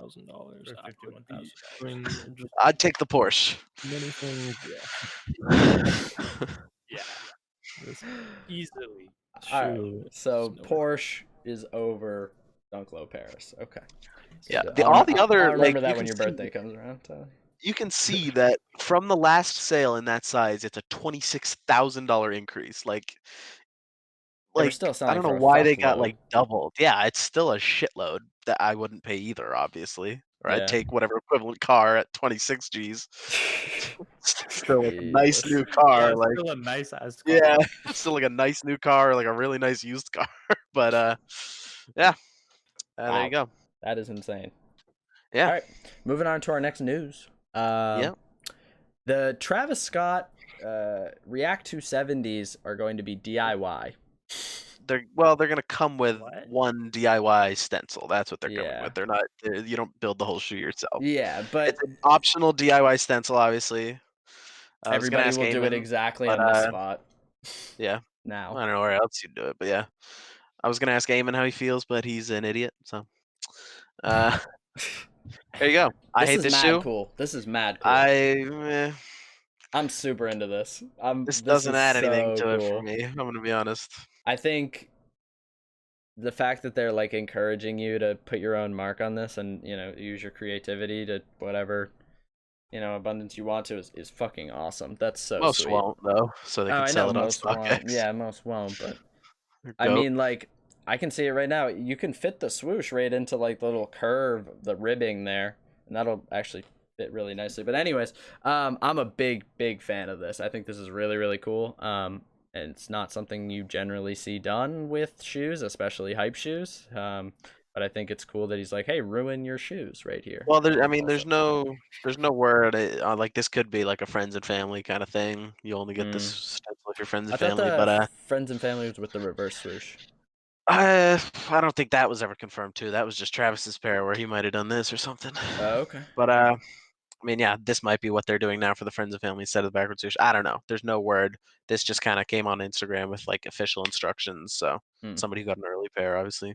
I would be $51,000. doing just I'd take the Porsche. many things. Yeah, Yeah. this Easily. All right. shoe So is nowhere. Porsche is over Dunk Low Paris. Okay. Yeah, So all the other, I'll remember like, that you when can your see- birthday comes around. Tyler. You can see that from the last sale in that size, it's a $26,000 increase. Like, They were like still I selling don't for know a why they got fuckload. like doubled. Yeah, it's still a shitload that I wouldn't pay either, obviously. or I'd Yeah. take whatever equivalent car at 26 G's. Still like a nice Jesus. new car, Yeah, like still a nice ass car. yeah, still like a nice new car, like a really nice used car. But yeah, there Wow. you go. That is insane. Yeah, All right, moving on to our next news. yeah. The Travis Scott React 270s are going to be DIY. They're gonna come with What? one DIY stencil. That's what they're coming Yeah. with. They're not. You don't build the whole shoe yourself. Yeah, but It's an optional DIY stencil, obviously. I was gonna everybody ask will do it Eamon, exactly but on this spot. yeah, Now. I don't know where else you'd do it, but yeah. I was gonna ask Eamon how he feels, but he's an idiot. So, uh, there you go. I hate is this mad shoe. cool. This is mad cool. I'm super into this. This This doesn't is add anything so to it for cool. me. I'm gonna be honest. I think the fact that they're like encouraging you to put your own mark on this and use your creativity to whatever abundance you want to is fucking awesome. That's so Most sweet. won't though, so they Oh, can I sell know it on most won't. StockX. Yeah, most won't, but They're I dope. mean, like, I can see it right now. You can fit the swoosh right into like the little curve, the ribbing there, and that'll actually fit really nicely. But anyways, I'm a big fan of this. I think this is really, really cool. And it's not something you generally see done with shoes, especially hype shoes. But I think it's cool that he's like, hey, ruin your shoes right here. Well, And there's also- no word. Like this could be like a friends and family kind of thing. You only get this Mm. stencil with your friends I and thought family, the but friends and family was with the reverse swoosh. I don't think that was ever confirmed too. That was just Travis's pair where he might have done this or something. Oh, okay. But I mean, yeah, this might be what they're doing now for the friends and family instead of the backwards swoosh. I don't know. There's no word. This just kind of came on Instagram with like official instructions. So somebody who got an early pair, obviously.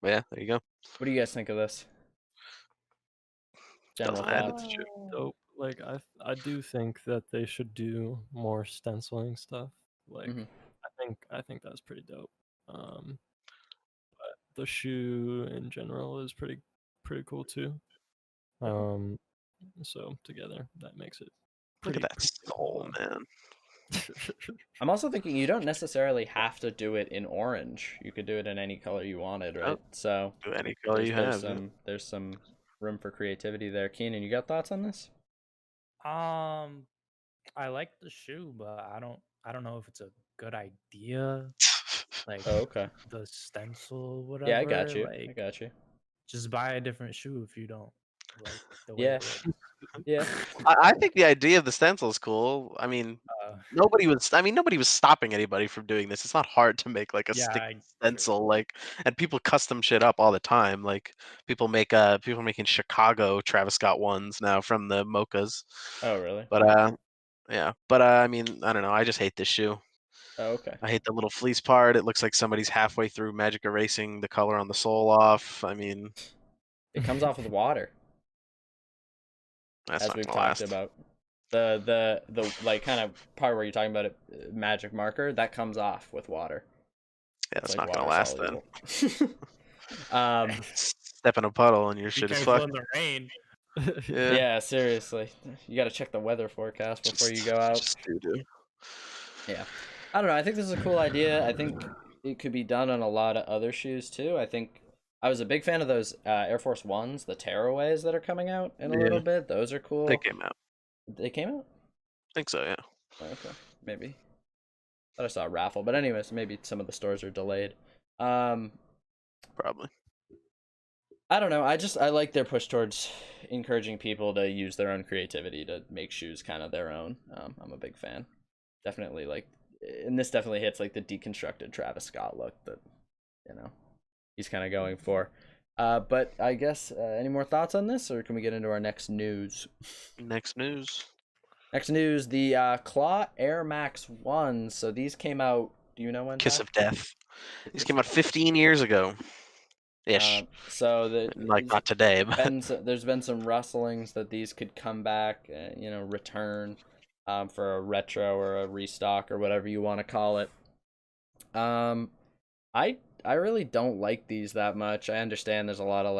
But yeah, there you go. What do you guys think of this? General Doesn't add thoughts? to it. Dope. Like I do think that they should do more stenciling stuff. Like Mhm. I think that's pretty dope. But the shoe in general is pretty cool too. So together that makes it Look pretty at that soul, man. I'm also thinking you don't necessarily have to do it in orange. You could do it in any color you wanted, right? So Do any color you have. there's some room for creativity there. Keenan, you got thoughts on this? I like the shoe, but I don't know if it's a good idea. Like Oh, okay. the stencil, whatever. Yeah, I got you. Like, I got you. just buy a different shoe if you don't like the way Yeah. it looks. Yeah. I think the idea of the stencil is cool. I mean, nobody was stopping anybody from doing this. It's not hard to make like a stick stencil, like, and people custom shit up all the time. Like people making Chicago Travis Scott ones now from the mochas. Oh, really? But yeah. But I mean, I don't know. I just hate this shoe. Oh, okay. I hate the little fleece part. It looks like somebody's halfway through magic erasing the color on the sole off. I mean, It comes off with water, that's as not we've gonna talked last. about. The like kind of part where you're talking about it, magic marker, that comes off with water. Yeah, that's It's like not gonna water last then. soluble. Step in a puddle and your Be shit is careful fucked. in the rain. Yeah, seriously. You got to check the weather forecast before you go out. Just doo-doo. Yeah. I don't know. I think this is a cool idea. I think it could be done on a lot of other shoes too. I think I was a big fan of those Air Force Ones, the tearaways that are coming out in a little bit. Those are cool. They came out. They came out? I think so, yeah. Okay, maybe. Thought I saw a raffle, but anyways, maybe some of the stores are delayed. Probably. I don't know. I like their push towards encouraging people to use their own creativity to make shoes kind of their own. I'm a big fan. Definitely and this definitely hits like the deconstructed Travis Scott look that, he's kind of going for. But I guess any more thoughts on this, or can we get into our next news? Next news. The Claw Air Max 1s. So these came out, do you know when? Kiss Ty? of Death. These came out 15 years ago. Ish. Not today, but there's been some rustlings that these could come back, return for a retro or a restock or whatever you want to call it. I really don't like these that much. I understand there's a lot of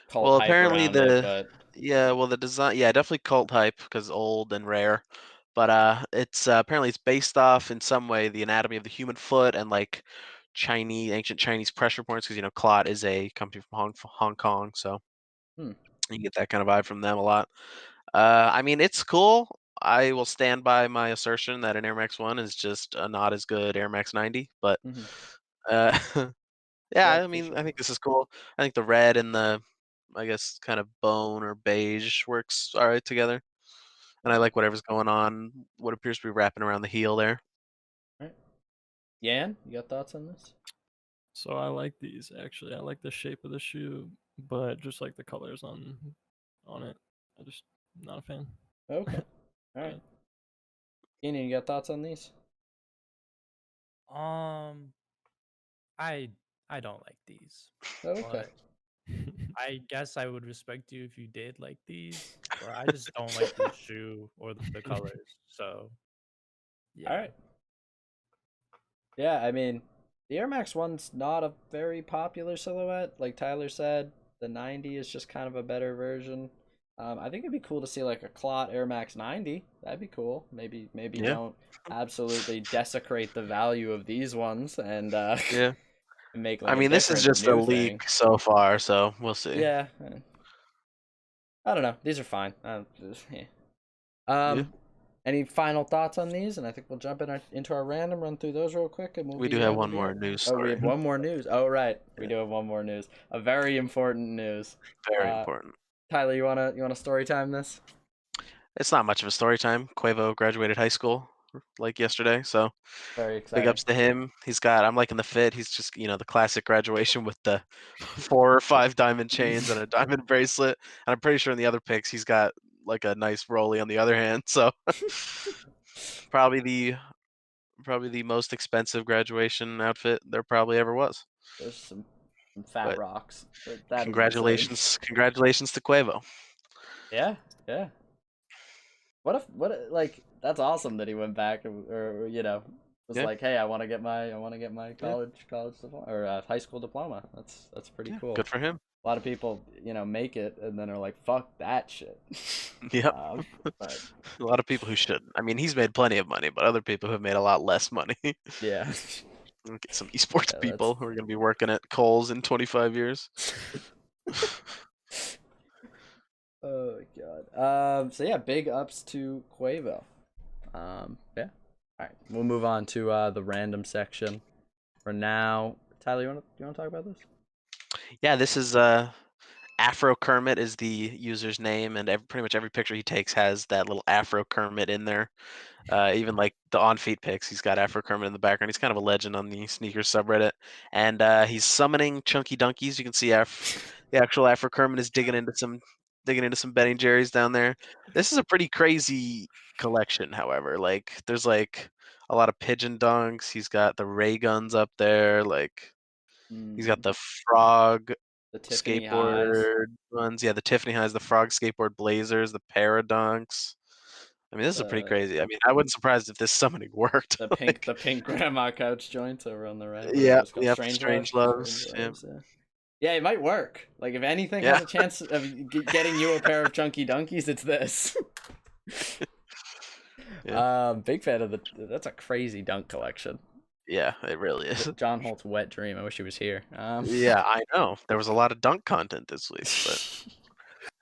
cult well, hype apparently around it, but the design, definitely cult hype because old and rare. But it's apparently it's based off in some way the anatomy of the human foot and like ancient Chinese pressure points because Clot is a company from Hong Kong, so Hmm. you get that kind of vibe from them a lot. I mean, it's cool. I will stand by my assertion that an Air Max 1 is just a not as good Air Max 90, but Mhm. uh, yeah, Yeah, I for mean, sure. I think this is cool. I think the red and the, I guess, kind of bone or beige works all right together. And I like whatever's going on, what appears to be wrapping around the heel there. Right. Yan, you got thoughts on this? So I like these actually. I like the shape of the shoe, but just like the colors on it. I just not a fan. Okay. All right. Keenan, you got thoughts on these? I don't like these, Okay. but I guess I would respect you if you did like these, but I just don't like the shoe or the colors. So, All yeah. right. Yeah, I mean, the Air Max 1's not a very popular silhouette. Like Tyler said, the 90 is just kind of a better version. I think it'd be cool to see like a Clot Air Max 90. That'd be cool. Maybe Yeah. don't absolutely desecrate the value of these ones and Yeah. make I like a mean, this is different just a new leak thing. so far, so we'll see. Yeah. I don't know. These are fine. Yeah. Yeah. Any final thoughts on these? And I think we'll jump into our random, run through those real quick, and we'll We be do have we'll one be more out. news Oh, we story. have one more news. Oh, right, we Yeah. do have one more news. A very important news. Very important. Tyler, you wanna story time this? It's not much of a story time. Quavo graduated high school like yesterday, so Very big exciting. ups to him. I'm liking the fit. He's just, the classic graduation with the 4 or 5 diamond chains and a diamond bracelet. And I'm pretty sure in the other pics he's got like a nice rollie on the other hand. So probably the most expensive graduation outfit there probably ever was. There's some fat But rocks. That is insane. congratulations to Quavo. Yeah, yeah. Like that's awesome that he went back or was Yeah. like, hey, I want to get my Yeah. college diploma or high school diploma. That's pretty Yeah, cool. good for him. A lot of people, make it and then are like, fuck that shit. Yep. But A lot of people who shouldn't. I mean, he's made plenty of money, but other people have made a lot less money. yeah. We'll get some esports Yeah, people who are going to be working at Kohl's in 25 years. Oh god. So yeah, big ups to Quavo. Yeah. All right, we'll move on to the random section. For now, Tyler, you want to talk about this? Yeah, this is Afro Kermit is the user's name, and pretty much every picture he takes has that little Afro Kermit in there. Even like the on-feet pics, he's got Afro Kermit in the background. He's kind of a legend on the sneakers subreddit, and he's summoning chunky donkeys. You can see the actual Afro Kermit is digging into some Ben & Jerry's down there. This is a pretty crazy collection, however. Like, there's like a lot of pigeon dunks. He's got the ray guns up there. Like, he's got the frog The Tiffany highs, skateboard ones. Yeah, the Tiffany highs, the frog skateboard blazers, the paradunks. I mean, this is pretty the crazy. I mean, I wouldn't surprised if this summoning worked. the Like, pink grandma couch joints over on the right. Whatever yeah, it's called. yeah, Strange strange Love? loves. Strange Yeah, Loves, yeah. Yeah, it might work. Like if anything Yeah. has a chance of getting you a pair of chunky donkeys, it's this. Big fan of that's a crazy dunk collection. yeah, it really is. John Holt's wet dream. I wish he was here. Yeah, I know. There was a lot of dunk content this week, but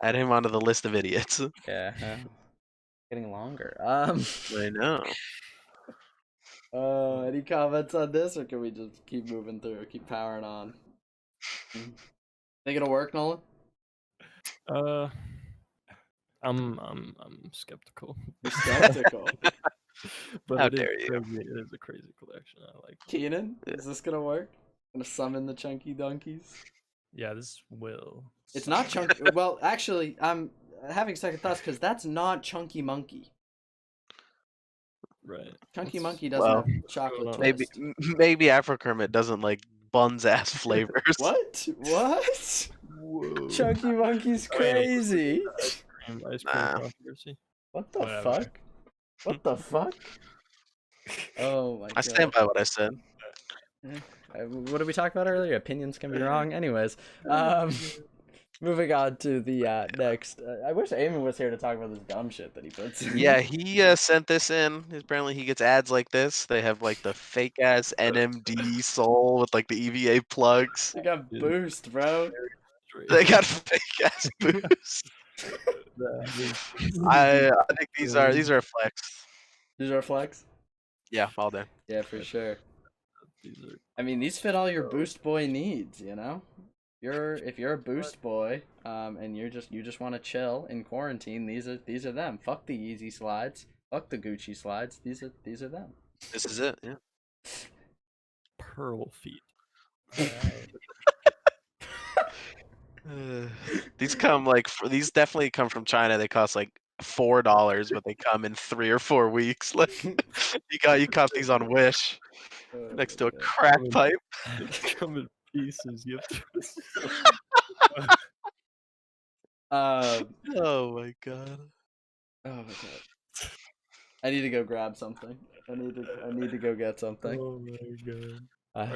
add him onto the list of idiots. Yeah, getting longer. I know. Any comments on this, or can we just keep moving through, keep powering on? Think it'll work, Nolan? I'm skeptical. You're skeptical. But How it is dare you. crazy. It is a crazy collection. I like. Keenan, is this gonna work? Gonna summon the chunky donkeys? Yeah, this will. It's not chunky. Well, actually, I'm having second thoughts because that's not Chunky Monkey. Right. Chunky That's- Monkey doesn't well, have chocolate Maybe twist. maybe Afro Kermit doesn't like buns ass flavors. What? What? Whoa. Chunky Monkey's crazy. Ice cream Nah. controversy. What the Whatever. fuck? What the fuck? Oh my god. I stand by what I said. What did we talk about earlier? Opinions can be wrong. Anyways, Moving on to the next. I wish Eamon was here to talk about this dumb shit that he puts in. Yeah, he sent this in. Apparently, he gets ads like this. They have like the fake ass NMD soul with like the EVA plugs. You got boost, bro. They got fake ass boost. I think these are a flex. These are flex. Yeah, all day. Yeah, for sure. These are I mean, these fit all your boost boy needs. You know, if you're a boost boy, and you just want to chill in quarantine, these are them. Fuck the Yeezy slides. Fuck the Gucci slides. These are them. This is it. Yeah. pearl feet. These come these definitely come from China. They cost like $4, but they come in 3 or 4 weeks. Like you caught these on Wish next to a crack pipe. They come in pieces. You have to. Oh my god. Oh my god. I need to go grab something. I need to go get something. Oh my god.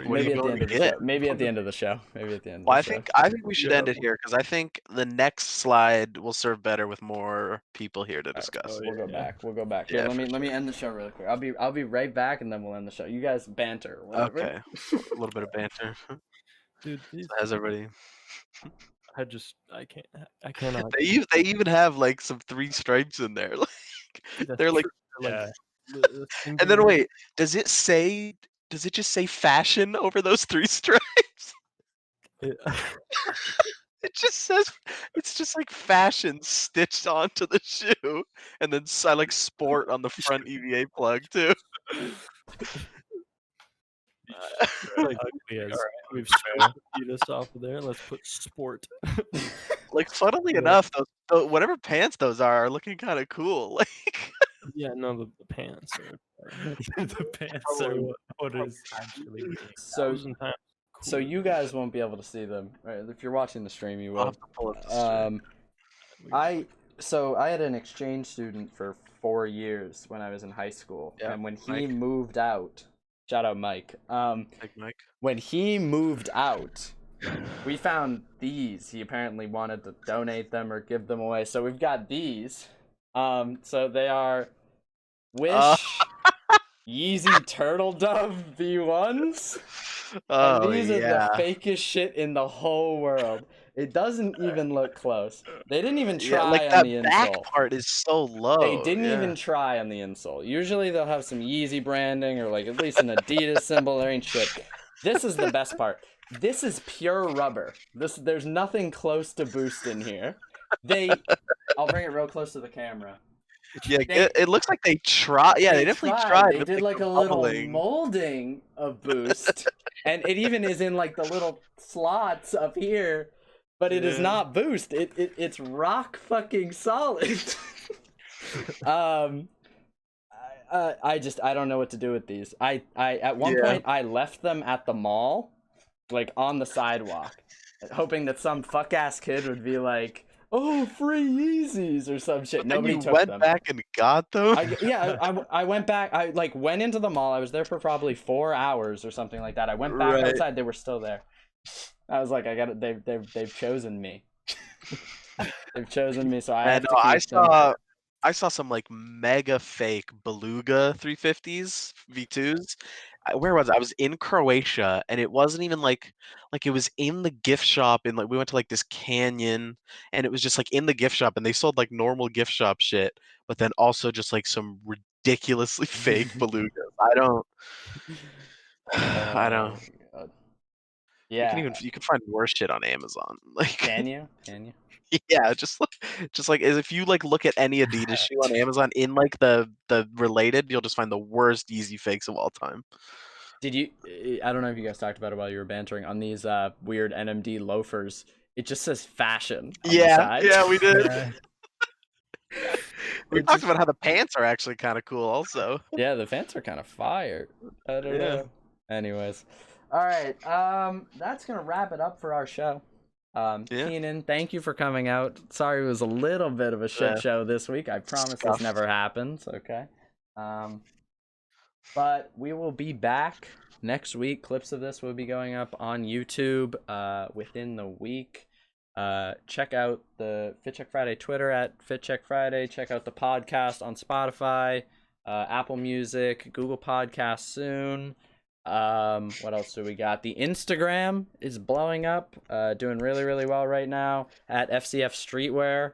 Maybe you at the going end to of the get? show. Maybe at the end of the show. Well, I think we should Yeah. end it here because I think the next slide will serve better with more people here to discuss. We'll go back. We'll go back. Yeah, Here, for let me end the show really quick. I'll be right back, and then we'll end the show. You guys banter. Whatever. Okay, a little bit of banter. Dude, these, How's everybody? I cannot. They even have like some 3 stripes in there. Like they're like, Yeah. and then wait, does it just say fashion over those 3 stripes? It just says it's just like fashion stitched onto the shoe, and then I like sport on the front EVA plug too. Like, Ugly as we've stripped Adidas off of there. Let's put sport. Like funnily Yeah. enough, those whatever pants those are looking kind of cool. Like Yeah, no, the pants are the pants are what is actually being. So 1,000 times so cooler. you guys won't be able to see them, right? If you're watching the stream, you I'll will. have to pull up the stream. I had an exchange student for 4 years when I was in high school, Yeah, and when he Mike. moved out, shout out Mike. Like Mike. When he moved out, we found these. He apparently wanted to donate them or give them away, so we've got these. So they are Wish Yeezy Turtle Dove V1s. Oh And these are yeah. the fakest shit in the whole world. It doesn't even look close. They didn't even try Yeah, like on that the back insole. part is so low. They didn't yeah. even try on the insole. Usually they'll have some Yeezy branding or like at least an Adidas symbol. There ain't shit. This is the best part. This is pure rubber. There's nothing close to boost in here. I'll bring it real close to the camera. Yeah, it looks like they tried. Yeah, they definitely tried. They did like a little molding of boost, and it even is in like the little slots up here, but it is not boost. It's rock fucking solid. I don't know what to do with these. I at one point I left them at the mall, like on the sidewalk, hoping that some fuck ass kid would be like, "Oh, free Yeezys" or some shit. But Nobody you took went them. back and got them. I went back. I like went into the mall. I was there for probably 4 hours or something like that. I went back Right. outside. They were still there. I was like, I got it. They've chosen me. They've chosen me, so I have to keep them. I saw some like mega fake Beluga 350s V2s. Where was I? I was in Croatia, and it wasn't even like it was in the gift shop. And like we went to like this canyon, and it was just like in the gift shop, and they sold like normal gift shop shit, but then also just like some ridiculously fake Belugas. I don't. God. Yeah. You can find worse shit on Amazon. Like Can you? yeah, just like if you like look at any Adidas shoe on Amazon in like the related, you'll just find the worst Yeezy fakes of all time. Did you? I don't know if you guys talked about it while you were bantering on these weird NMD loafers. It just says fashion on the side. Yeah, we did. Yeah. We talked about how the pants are actually kind of cool, also. Yeah, the fans are kind of fire. I don't Yeah. know. Anyways, all right. That's gonna wrap it up for our show. Keenan, thank you for coming out. Sorry it was a little bit of a shit show this week. I promise this never happens. Okay. But we will be back next week. Clips of this will be going up on YouTube within the week. Check out the Fit Check Friday Twitter at Fit Check Friday. Check out the podcast on Spotify, Apple Music, Google Podcasts soon. What else do we got? The Instagram is blowing up, doing really, really well right now at FCF Streetwear.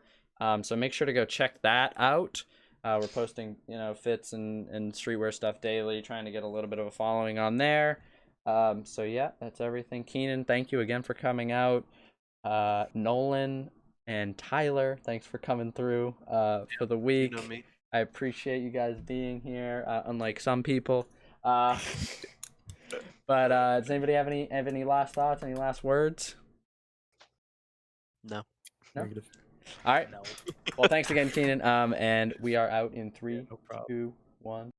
So make sure to go check that out. We're posting, fits and streetwear stuff daily, trying to get a little bit of a following on there. So yeah, that's everything. Keenan, thank you again for coming out. Nolan and Tyler, thanks for coming through for the week. You know me. I appreciate you guys being here, unlike some people. But does anybody have any last thoughts? Any last words? No. No? Negative. All right. No. Well, thanks again, Keenan. And we are out in 3, No problem. 2, 1.